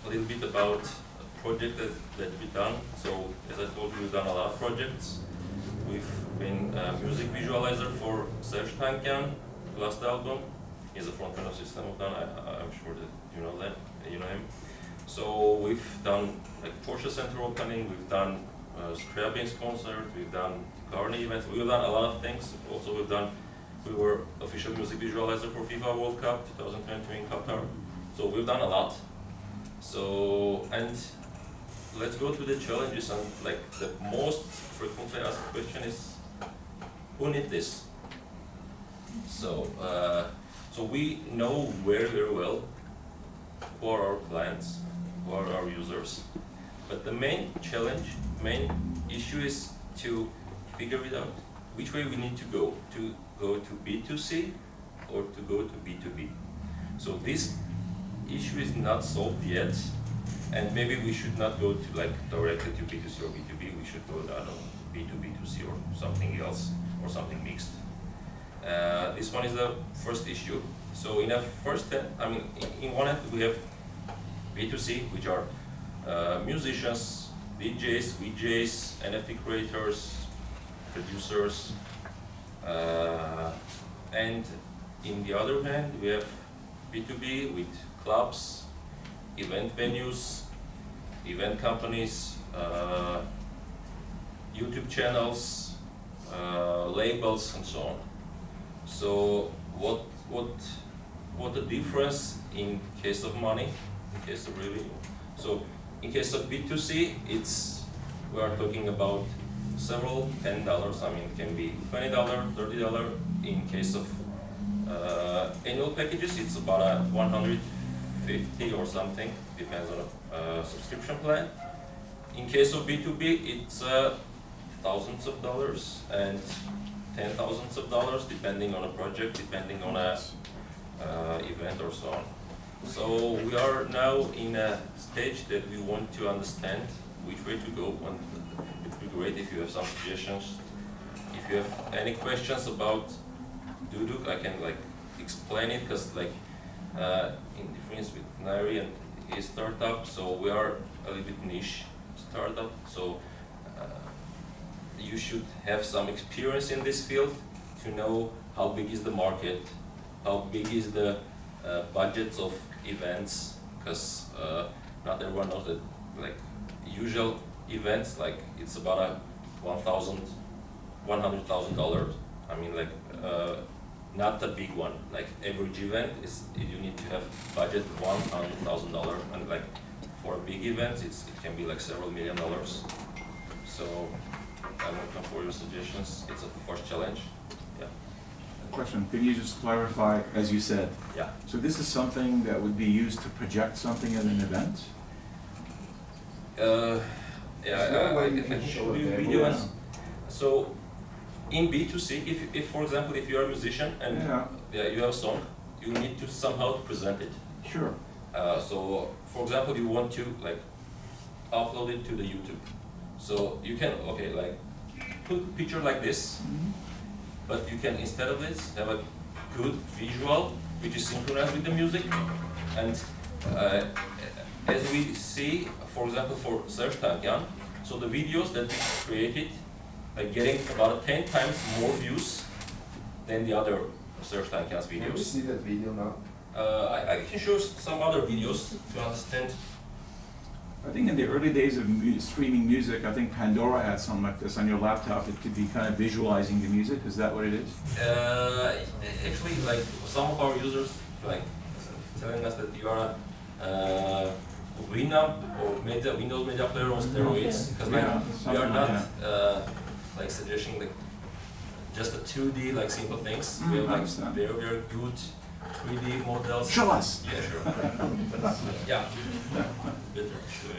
little bit about a project that we've done. So as I told you, we've done a lot of projects. We've been a music visualizer for Serj Tankian, last album. He's a frontman of System of Down. I'm sure that you know So we've done like Porsche Center opening, we've done Scriabin's concert, we've done Carney events, we've done a lot of things. Also we were official music visualizer for FIFA World Cup 2022 in Qatar. So we've done a lot. So, and let's go to the challenges, and like the most frequently asked question is, who need this? So, so we know very, very well who are our clients, who are our users. But the main challenge, main issue is to figure it out which way we need to go to B2C or to go to B2B. So this issue is not solved yet, and maybe we should not go to like directly to B2C or B2B. We should go to B2B2C or something else or something mixed. This one is the first issue. So in a first step, I mean, in one end we have B2C, which are musicians, DJs, VJs, NFT creators, producers, and in the other hand we have B2B with clubs, event venues, event companies, YouTube channels, labels, and so on. So what the difference in case of money, in case of revenue? So in case of B2C, we are talking about several $10. I mean, it can be $20, $30. In case of annual packages, it's about $150 or something, depends on a subscription plan. In case of B2B, it's thousands of dollars and $10,000s of dollars, depending on a project, depending on a event or so on. So we are now in a stage that we want to understand which way to go, and it would be great if you have some suggestions. If you have any questions about Duduk, I can like explain it, because like in difference with Nairi and his startup, so we are a little bit niche startup. So you should have some experience in this field to know how big is the market, how big is the budgets of events, because not everyone knows that like usual events, like it's about $100,000. I mean, like not the big one. Like average event is you need to have budget $100,000, and like for big events it can be like several $1 million. So I'm looking for your suggestions. It's a first challenge. Yeah.
Question, can you just clarify, as you said?
Yeah.
So this is something that would be used to project something at an event?
Yeah, I can show you videos. So in B2C, if for example, if you are a musician and you have a song, you need to somehow present it.
Sure.
So for example, you want to like upload it to the YouTube. So you can, okay, like put a picture like this, but you can, instead of this, have a good visual which is synchronized with the music. And as we see, for example, for Serj Tankian, so the videos that we created are getting about 10 times more views than the other Serj Tankian's videos.
Can we see that video now?
I can show some other videos to understand.
I think in the early days of streaming music, I think Pandora had something like this on your laptop. It could be kind of visualizing the music. Is that what it is?
Actually, like some of our users, like telling us that you are a Winamp or Windows Media Player on steroids, because like we are not like suggesting like just a 2D like simple things. We have like very, very good 3D models.
Show us.
Yeah, sure. Yeah. Better. Sure.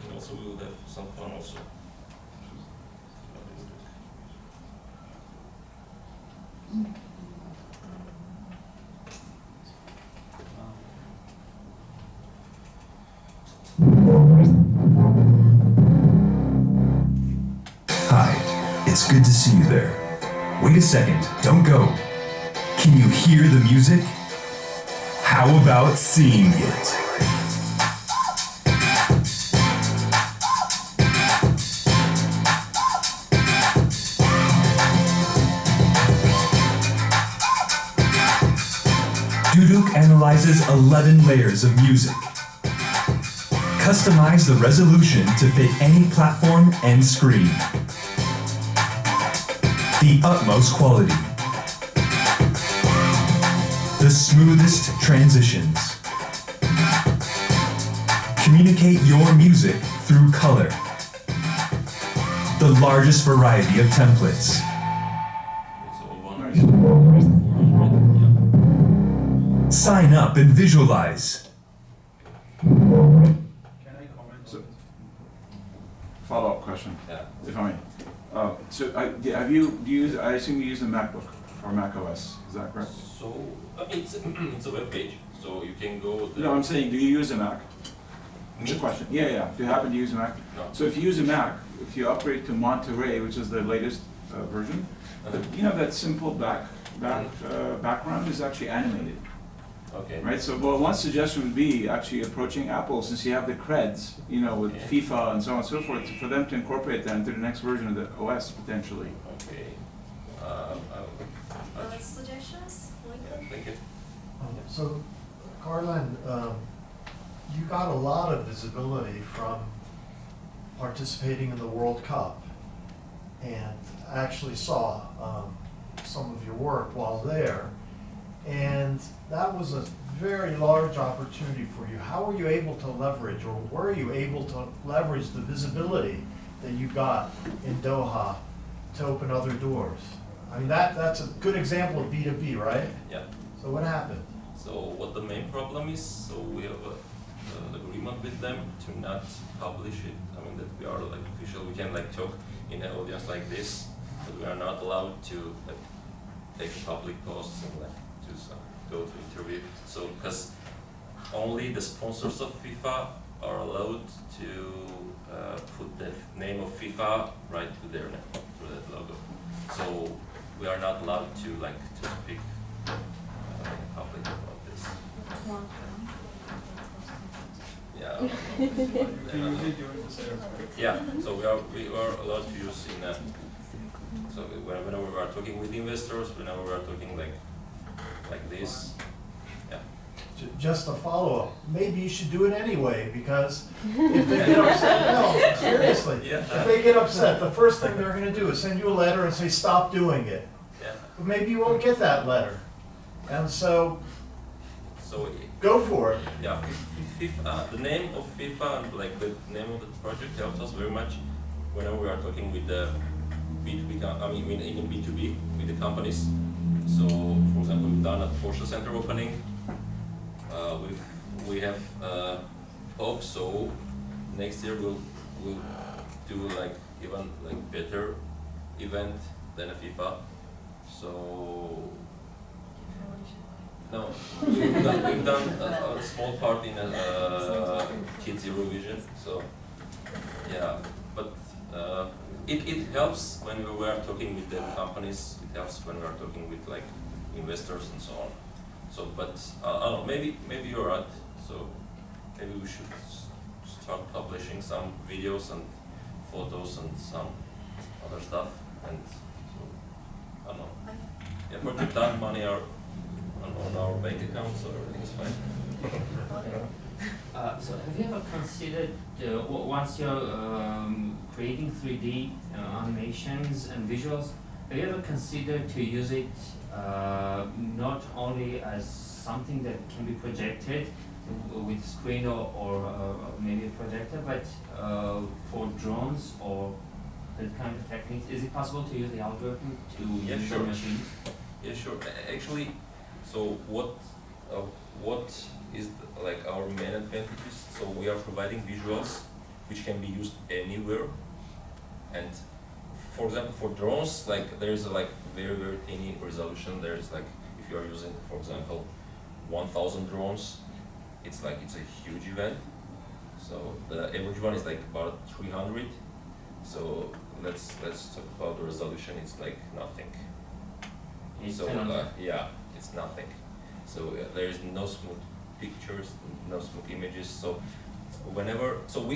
And also we will have some fun also.
Hi, it's good to see you there. Wait a second, don't go. Can you hear the music? How about seeing it?
Duduk analyzes 11 layers of music. Customize the resolution to fit any platform and screen. The utmost quality. The smoothest transitions. Communicate your music through color. The largest variety of templates. Sign up and visualize.
So, follow-up question,
Yeah.
if I may. Have you, do you use, I assume you use a MacBook or Mac OS, is that correct?
So it's it's a web page, so you can go there.
No, I'm saying, do you use a Mac? It's a
Me?
question. Yeah. Do you happen to use a Mac?
No.
So if you use a Mac, if you upgrade to Monterey, which is the latest version, you know that simple background is actually animated.
Okay.
Right, so well, one suggestion would be actually approaching Apple, since you have the creds, you know, with FIFA and so on and so forth, for them to incorporate that into the next version of the OS potentially.
Okay.
Other suggestions?
Thank you.
So, Carlin, you got a lot of visibility from participating in the World Cup, and I actually saw some of your work while there, and that was a very large opportunity for you. How were you able to leverage, or were you able to leverage the visibility that you got in Doha to open other doors? I mean, that's a good example of B2B, right?
Yeah.
So what happened?
So what the main problem is, so we have an agreement with them to not publish it. I mean that we are like official, we can like talk in an audience like this, but we are not allowed to like take public posts and like go to interview. So because only the sponsors of FIFA are allowed to put the name of FIFA right to their name, to that logo. So we are not allowed to like to speak in public about this. Yeah. Yeah. So we are allowed to use in. So whenever we are talking with investors, whenever we are talking like this, yeah.
Just a follow-up, maybe you should do it anyway, because if they get upset, no, seriously,
Yeah.
if they get upset, the first thing they're gonna do is send you a letter and say, stop doing it.
Yeah.
But maybe you won't get that letter, and so go for it.
Yeah, FIFA, the name of FIFA and like the name of the project helps us very much whenever we are talking with the B2B, I mean in B2B with the companies. So, for example, we've done a Porsche Center opening. We have hopes. So next year we'll do like even like better event than a FIFA. So no, we've done a small part in a Kids Eurovision. So yeah, but it helps when we are talking with the companies. It helps when we are talking with like investors and so on. So, but I don't know. Maybe you're right. So maybe we should start publishing some videos and photos and some other stuff. And so I don't know. Yeah, project time, money are on our bank account, so everything's fine.
So have you ever considered, once you're creating 3D animations and visuals, have you ever considered to use it not only as something that can be projected with screen or maybe a projector, but for drones or that kind of techniques? Is it possible to use the algorithm to use
sure.
the machines?
Yeah, sure. Actually, so what is like our main advantages? So we are providing visuals which can be used anywhere, and for example, for drones, like there is a like very tiny resolution. There is like if you are using, for example, 1,000 drones, it's a huge event. So the average one is like about 300. So let's talk about the resolution. It's like nothing. So yeah, it's nothing. So there is no smooth pictures, no smooth images. So whenever, so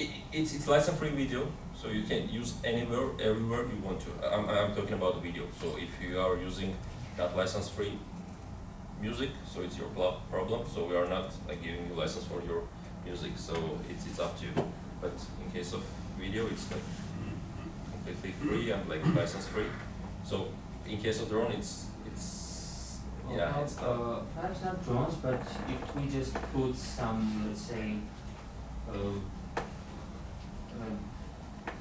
it's license-free video, so you can use anywhere, everywhere you want to. I'm talking about the video. So if you are using not license-free music, so it's your problem. So we are not like giving you license for your music, so it's up to you. But in case of video, it's like completely free and like license-free. So in case of drone, it's yeah, it's not.
Perhaps not drones, but if we just put some, let's say,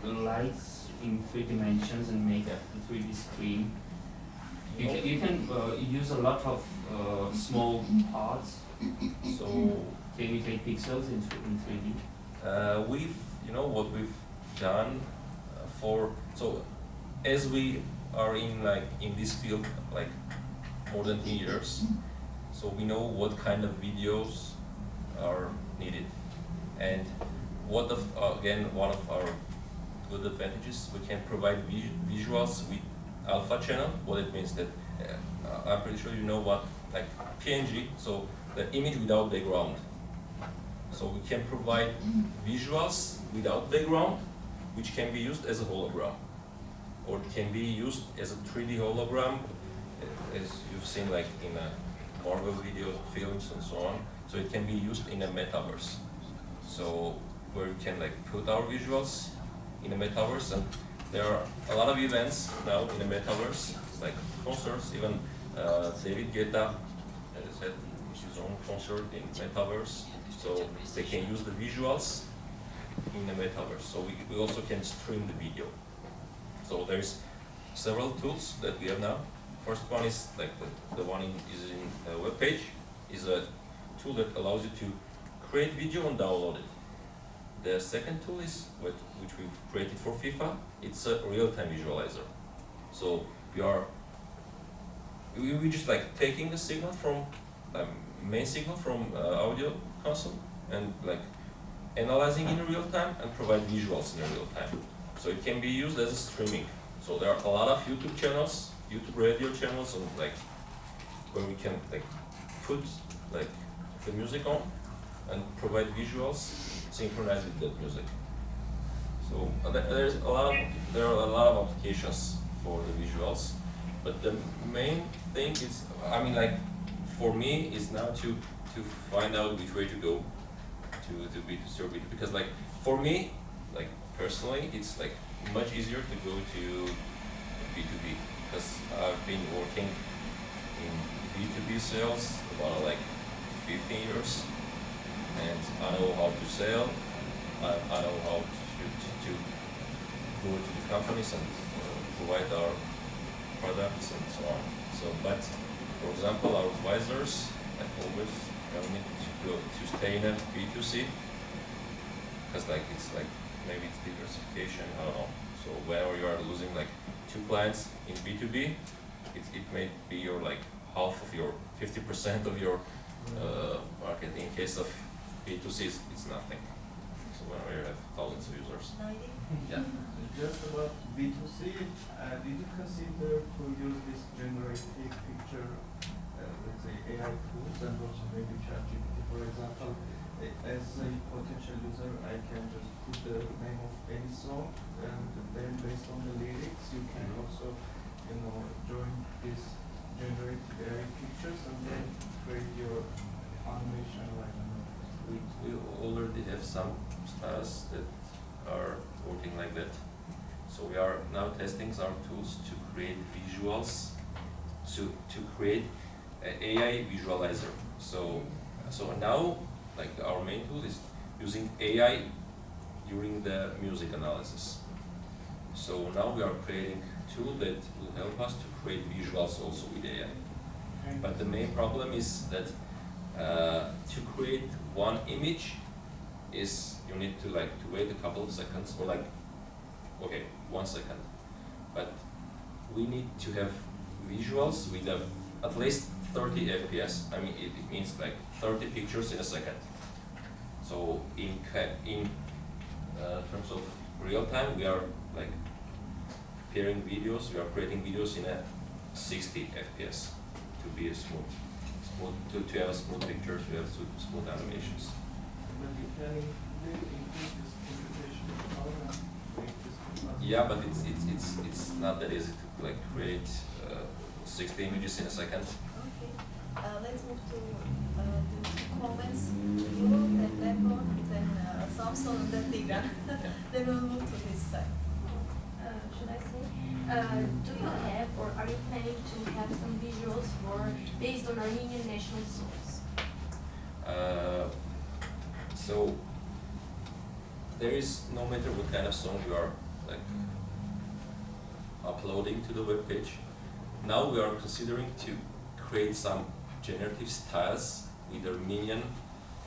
lights in 3 dimensions and make a 3D screen, you can use a lot of small parts. So can we take pixels in 3D?
We've, what we've done so as we are in this field like more than 10 years, so we know what kind of videos are needed, and again, one of our good advantages, we can provide visuals with alpha channel. What it means that I'm pretty sure you know what like PNG, so the image without background. So we can provide visuals without background, which can be used as a hologram, or it can be used as a 3D hologram, as you've seen like in Marvel video films and so on. So it can be used in a metaverse. So where you can like put our visuals in a metaverse, and there are a lot of events now in the metaverse, like concerts. Even David Guetta has had his own concert in metaverse, so they can use the visuals in the metaverse. So we also can stream the video. So there's several tools that we have now. First one is like the one is in a web page, is a tool that allows you to create video and download it. The second tool is which we've created for FIFA. It's a real-time visualizer. So we just like taking the signal from main signal from audio console and like analyzing in real time and provide visuals in real time. So it can be used as a streaming. So there are a lot of YouTube channels, YouTube radio channels, and like where we can like put like the music on and provide visuals synchronized with that music. So there are a lot of applications for the visuals, but the main thing is, for me, is now to find out which way to go to B2C or B2B, because like for me, like personally, it's like much easier to go to B2B, because I've been working in B2B sales about like 15 years, and I know how to sell, I know how to go to the companies and provide our products and so on. So, but for example, our advisors like always tell me to stay in a B2C, because like it's like maybe it's diversification, I don't know. So whenever you are losing like 2 clients in B2B, it may be your like half of your 50% of your market. In case of B2C, it's nothing. So whenever you have thousands of users. Yeah.
Just about B2C, did you consider to use this generative picture, let's say AI tools, and also maybe ChatGPT, for example? As a potential user, I can just put the name of any song, and then based on the lyrics, you can also, join these generative AI pictures and then create your animation, like.
We already have some stars that are working like that. So we are now testing our tools to create visuals, to create an AI visualizer. So now, like our main tool is using AI during the music analysis. So now we are creating a tool that will help us to create visuals also with AI. But the main problem is that to create one image is you need to wait a couple of seconds, or 1 second. But we need to have visuals with at least 30 FPS. I mean, it means like 30 pictures in a second. So in terms of real time, we are like pairing videos. We are creating videos in a 60 FPS to be to have smooth pictures. We have smooth animations.
But you can increase this computation power and make this.
Yeah, but it's not that easy to like create 60 images in a second.
Okay. Let's move to the comments. You, then Lepo, then Samson, and then Tigran. Then we'll move to this side.
Should I say? Do you have or are you planning to have some visuals for based on Armenian national songs?
So there is no matter what kind of song you are like uploading to the web page. Now we are considering to create some generative styles with Armenian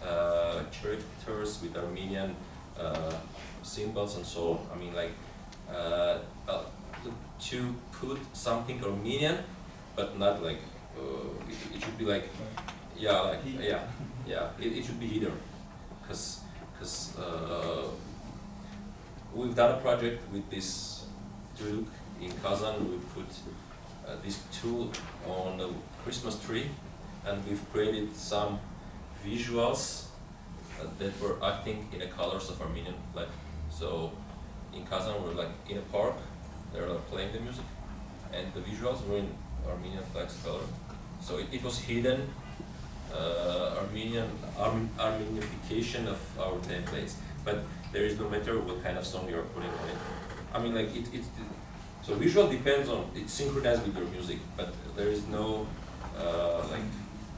characters, with Armenian symbols and so on. I mean, like to put something Armenian, but not like it should be like it should be hidden, because we've done a project with this Turk in Kazan. We put this tool on the Christmas tree, and we've created some visuals that were acting in the colors of Armenian flag. So in Kazan, we're like in a park, they're like playing the music, and the visuals were in Armenian flag's color. So it was hidden Armenification of our templates, but there is no matter what kind of song you are putting on it. I mean, like so visual depends on, it's synchronized with your music, but there is no like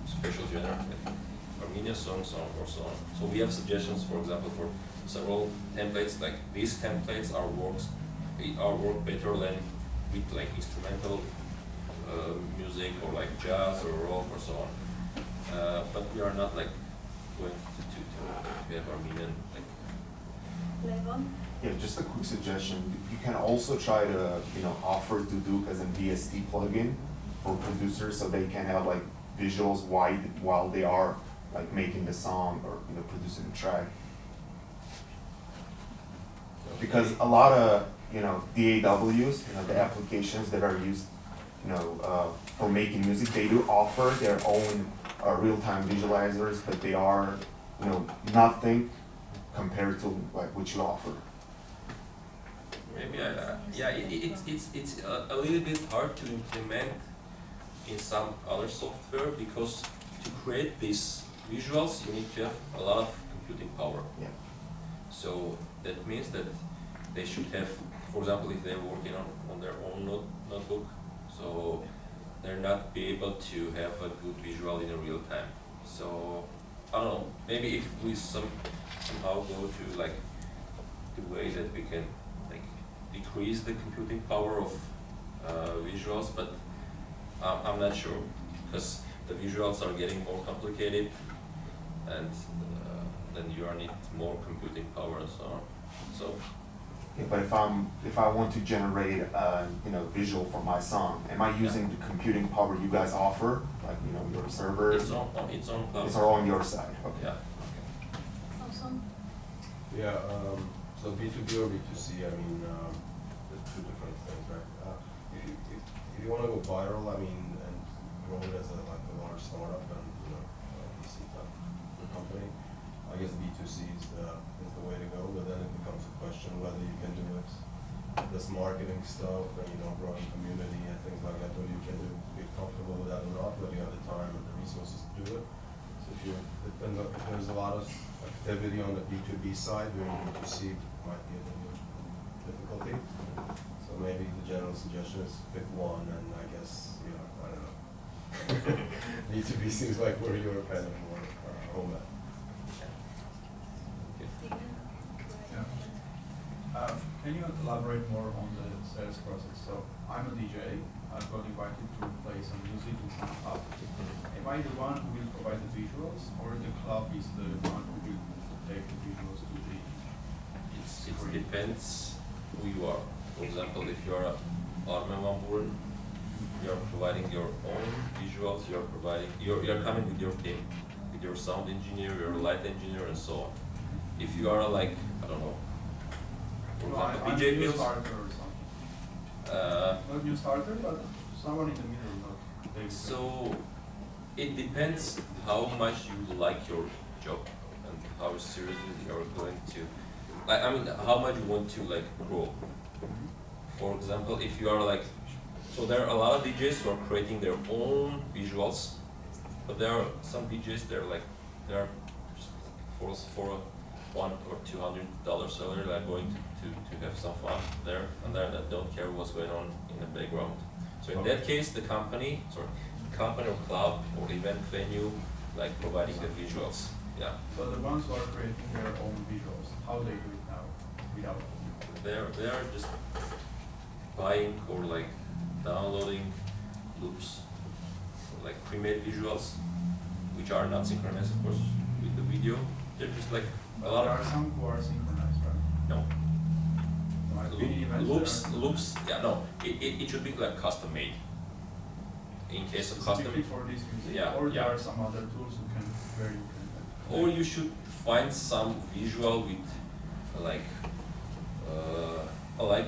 special genre, like Armenian songs or so on. So we have suggestions, for example, for several templates. Like these templates are work better than with like instrumental music or like jazz or rock or so on. But we are not like going to have Armenian like.
Levon?
Yeah, just a quick suggestion. You can also try to, offer Duduk as a VST plugin for producers, so they can have like visuals while they are like making the song or producing the track. Because a lot of DAWs, the applications that are used, for making music, they do offer their own real-time visualizers, but they are, nothing compared to like what you offer.
Maybe it's a little bit hard to implement in some other software, because to create these visuals you need to have a lot of computing power.
Yeah.
So that means that they should have, for example, if they're working on their own notebook, so they're not be able to have a good visual in a real time. So I don't know, maybe if we somehow go to like the way that we can like decrease the computing power of visuals, but I'm not sure, because the visuals are getting more complicated, and then you need more computing power and so on. So.
Yeah, but if I want to generate visual for my song, am I using the computing power you guys offer, like your server?
It's on cloud.
It's all on your side. Okay.
Yeah.
Samson?
Yeah. So B2B or B2C, I mean, there's two different things, right? If you want to go viral, I mean, and grow it as a large startup and VC type company, I guess B2C is the way to go. But then it becomes a question whether you can do it, this marketing stuff and growing community and things like that. Whether you can be comfortable with that or not, whether you have the time and the resources to do it. So if there's a lot of activity on the B2B side, doing B2C might be a little difficulty. So maybe the general suggestion is pick one, and I guess I don't know. B2B seems like where you're kind of more home at.
Can you elaborate more on the sales process? So I'm a DJ, I've got invited to play some music in some club. Am I the one who will provide the visuals, or the club is the one who will take the visuals to the
It depends who you are. For example, if you are Armen Van Buren, you are providing your own visuals, you're coming with your team, with your sound engineer, your light engineer, and so on. If you are like, I don't know, for example,
I'm
DJ
a new
Mills.
starter or something. Not new starter, but someone in the middle, not big.
So it depends how much you like your job and how seriously you are going to, how much you want to like grow. For example, if you are like So there are a lot of DJs who are creating their own visuals, but there are some DJs they're just for $100 or $200 salary, like going to have some fun there, and they don't care what's going on in the background. So in that case, the company or club or event venue, like providing the visuals. Yeah.
So the ones who are creating their own visuals, how they do it now without?
They are just buying or like downloading loops, like pre-made visuals, which are not synchronized, of course, with the video. They're just like
But
a lot
there
of
are some who are synchronized, right?
no.
Like mini events
Loops, yeah, no. It should be like custom made. In case of custom,
specifically for this music,
yeah,
or
yeah.
there are some other tools where you can.
Or you should find some visual with like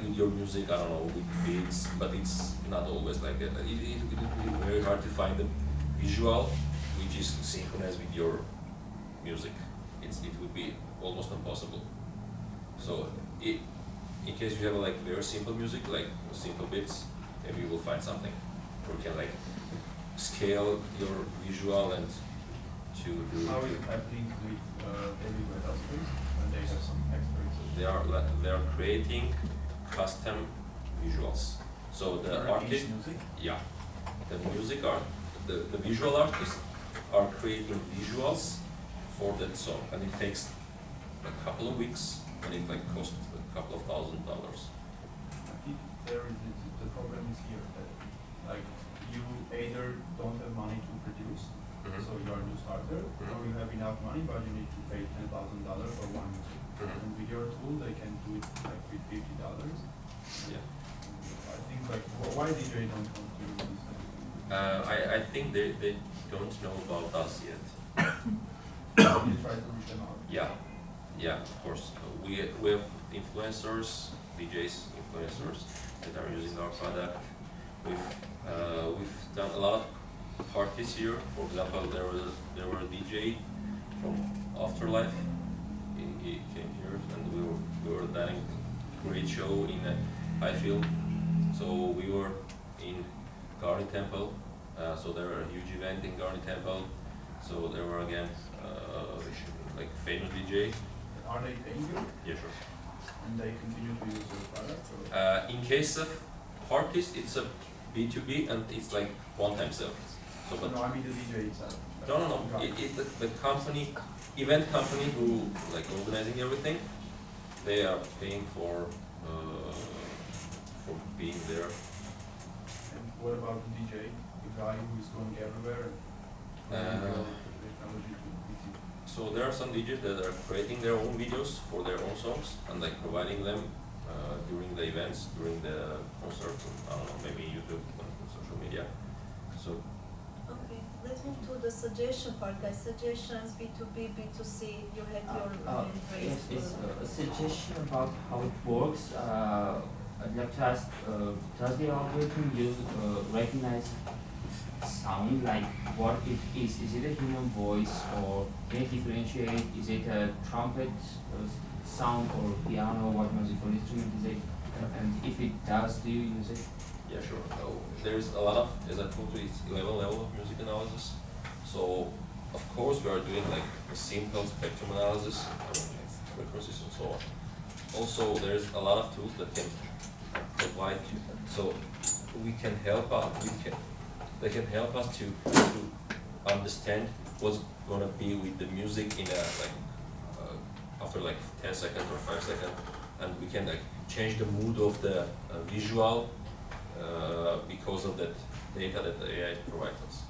with your music, I don't know, with beats, but it's not always like that. It will be very hard to find the visual which is synchronized with your music. It would be almost impossible. So in case you have like very simple music, like simple beats, maybe you will find something where you can like scale your visual and to do.
How is happening with David Wettel's when they have some experts?
They are creating custom visuals. So the
For
artist,
each music?
yeah, the visual artists are creating visuals for that song, and it takes a couple of weeks, and it like costs a couple of $1,000.
I think the problem is here that like you either don't have money to produce, so you are a new starter, or you have enough money but you need to pay $10,000 for one music. And with your tool they can do it like with $50.
Yeah.
I think like why DJ don't want to do this?
I think they don't know about us yet.
You try to reach them out.
Yeah, of course. We have influencers, DJs, influencers that are using our product. We've done a lot of parties here. For example, there were a DJ from Afterlife. He came here, and we were doing a great show in Highfield. So we were in Garden Temple. So there were a huge event in Garden Temple. So there were again like famous DJ.
Are they paying you?
Yeah, sure.
And they continue to use your product? Or?
In case of parties, it's a B2B and it's like one-time sale. So, but
No, I mean the DJ itself.
no. The company, event company who like organizing everything, they are paying for being there.
And what about the DJ, the guy who is going everywhere?
So there are some DJs that are creating their own videos for their own songs and like providing them during the events, during the concerts, and, I don't know, maybe YouTube and social media. So
Okay, let's move to the suggestion part, guys. Suggestions, B2B, B2C, you had your
Yes,
raised.
it's a suggestion about how it works. I'd like to ask, does the algorithm recognize sound, like what it is? Is it a human voice, or can it differentiate? Is it a trumpet sound or piano? What musical instrument is it? And if it does, do you use it?
yeah, sure. There's a lot of, as I told you, it's 11 level of music analysis. So of course we are doing like a simple spectrum analysis, frequencies and so on. Also, there's a lot of tools that can provide you. So we can help out. They can help us to understand what's gonna be with the music in a after like 10 seconds or 5 seconds, and we can like change the mood of the visual because of that data that the AI provides us.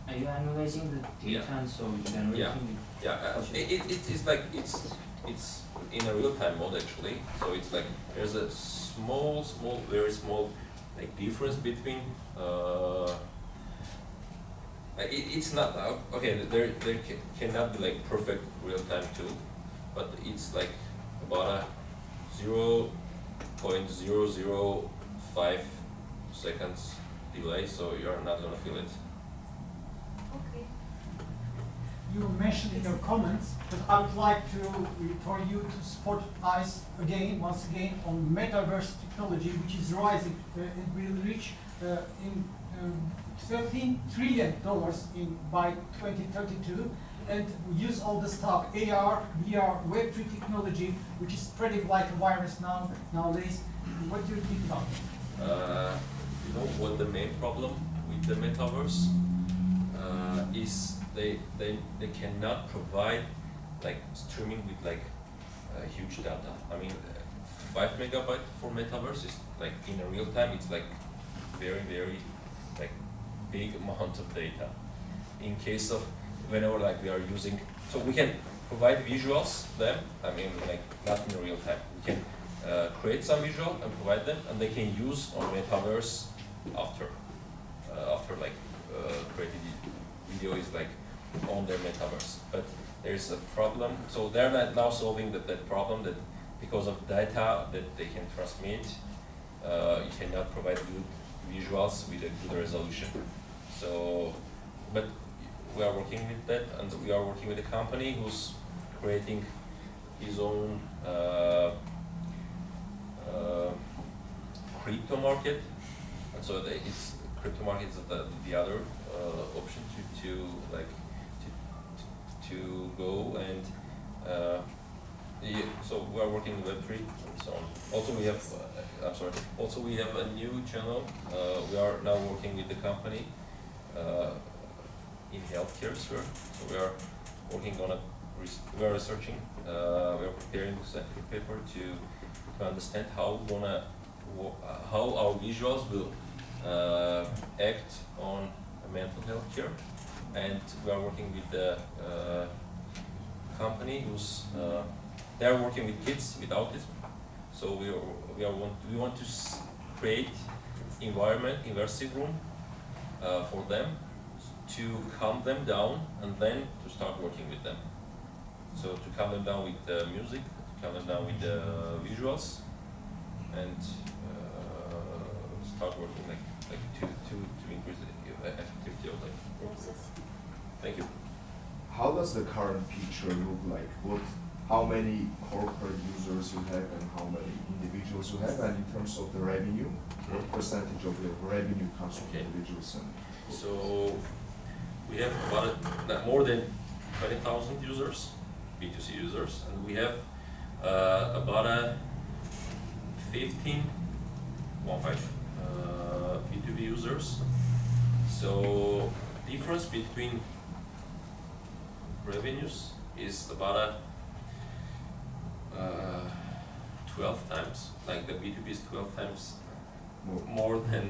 Are you analyzing the data and so generating?
It's like it's in a real-time mode actually. So it's like there's a very small like difference between. It's not okay. There cannot be like perfect real-time tool, but it's like about a 0.005 seconds delay, so you're not gonna feel it.
Okay.
You mentioned in your comments that I would like for you to support us once again on metaverse technology, which is rising. It will reach in $13 trillion in by 2032, and use all the stuff, AR, VR, Web3 technology, which is spreading like a virus nowadays. What do you think about it?
You know what the main problem with the metaverse is they cannot provide like streaming with like huge data. I mean, 5 megabyte for metaverse is like in a real time. It's like very like big amount of data. In case of whenever like we are using, so we can provide visuals them. I mean, like not in real time. We can create some visual and provide them, and they can use on metaverse after like created video is like on their metaverse. But there's a problem. So they're not now solving that problem that because of data that they can transmit, you cannot provide good visuals with a good resolution. So, but we are working with that, and we are working with a company who's creating his own crypto market, and so it's crypto market is the other option to go, and so we are working with Web3 and so on. Also we have Also we have a new channel. We are now working with the company in healthcare sphere. So we are working on we are researching. We are preparing a scientific paper to understand how our visuals will act on mental health care, and we are working with the company who's they are working with kids with autism. So we want to create environment, immersive room for them to calm them down, and then to start working with them. So to calm them down with the music, to calm them down with the visuals, and start working like to increase the effectivity of them. Thank you.
How does the current picture look like? How many corporate users you have and how many individuals you have, and in terms of the revenue, what percentage of the revenue comes from individuals?
So we have about more than 20,000 users, B2C users, and we have about 15 B2B users. So difference between revenues is about 12 times, like the B2B is 12 times more than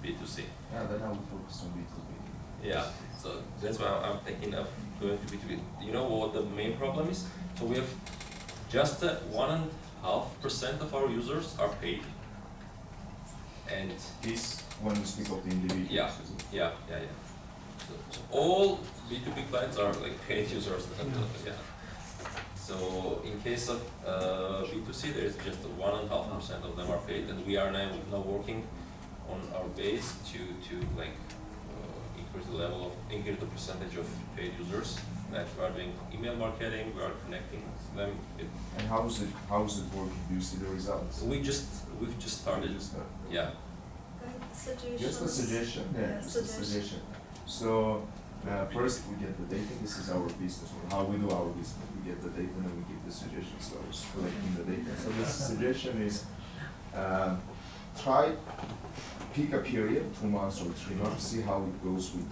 B2C.
Yeah, then I would focus on B2B.
Yeah, so that's why I'm thinking of going to B2B. You know what the main problem is? So we have just 1.5% of our users are paid. And
this when you speak of the individuals.
Yeah. So all B2B clients are like paid users. Yeah. So in case of B2C, there is just 1.5% of them are paid, and we are now working on our base to increase the percentage of paid users. That we are doing email marketing, we are connecting them.
And how is it working? Do you see the results?
We've just started. Yeah.
Just a suggestion. Yeah, just a suggestion. So first we get the data. This is our business, or how we do our business. We get the data and then we give the suggestions. So I was collecting the data. So the suggestion is pick a period, 2 months or 3 months, see how it goes with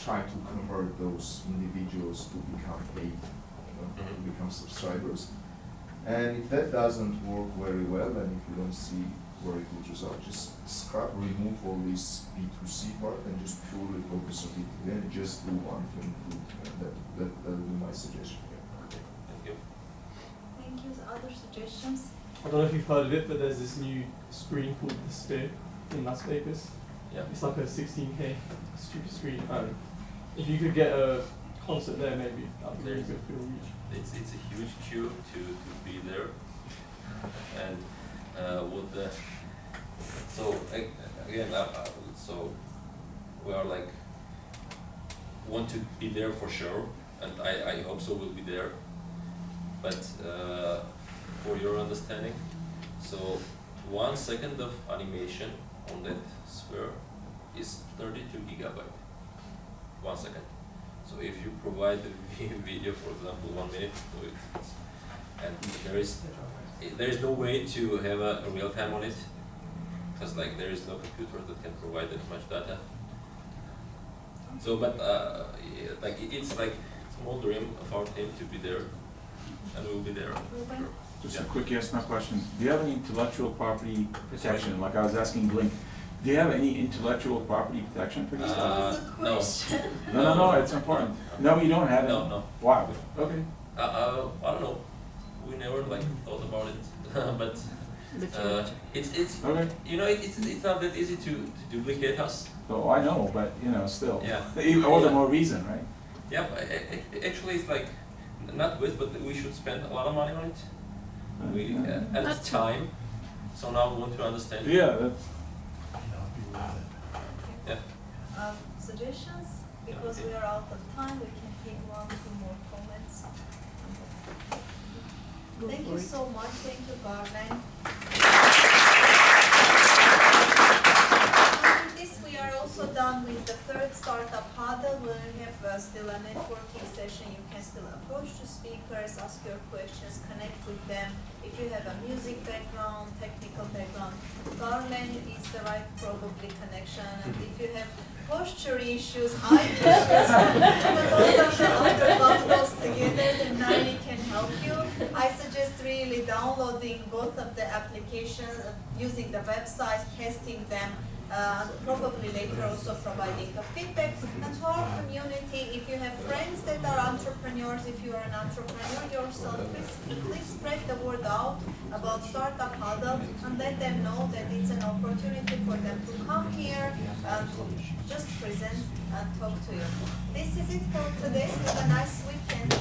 trying to convert those individuals to become paid, to become subscribers. And if that doesn't work very well, and if you don't see very good results, just remove all this B2C part and just purely focus on B2B and just do one thing good. That would be my suggestion.
Okay, thank you.
Thank you. Other suggestions?
I don't know if you've heard of it, but there's this new screen called the Sphere in Las Vegas.
Yeah.
It's like a 16K stupid screen. If you could get a concert there, maybe that would be really good for your reach.
It's a huge queue to be there, and so we are like want to be there for sure, and I hope so we'll be there. But for your understanding, so 1 second of animation on that sphere is 32 gigabyte, 1 second. So if you provide the video, for example, 1 minute, so and there is no way to have a real time on it, because like there is no computer that can provide that much data. So, but like it's like small dream of our team to be there, and we'll be there.
Just a quick yes, no question. Do you have any intellectual property protection? Like I was asking Blink, do you have any intellectual property protection for this stuff?
No.
No, it's important. No, you don't have it?
No.
Why? Okay.
I don't know. We never like thought about it, but it's
okay.
You know it's not that easy to duplicate us.
Oh, I know, but you know, still.
Yeah.
All the more reason, right?
Yeah, but actually it's like not with, but we should spend a lot of money on it. We and time. So now we want to understand.
Yeah. That's
yeah.
Suggestions? Because we are out of time, we can take 1 or 2 more comments. Thank you so much. Thank you, Garland. With this, we are also done with the third startup huddle. We have still a networking session. You can still approach the speakers, ask your questions, connect with them. If you have a music background, technical background, Garland is the right probably connection. And if you have posture issues, eye issues, but all of the other bundles together, then Nani can help you. I suggest really downloading both of the applications, using the websites, testing them, probably later also providing a feedback. And to our community, if you have friends that are entrepreneurs, if you are an entrepreneur yourself, please spread the word out about Startup Huddle and let them know that it's an opportunity for them to come here and just present and talk to you. This is it for today. Have a nice weekend.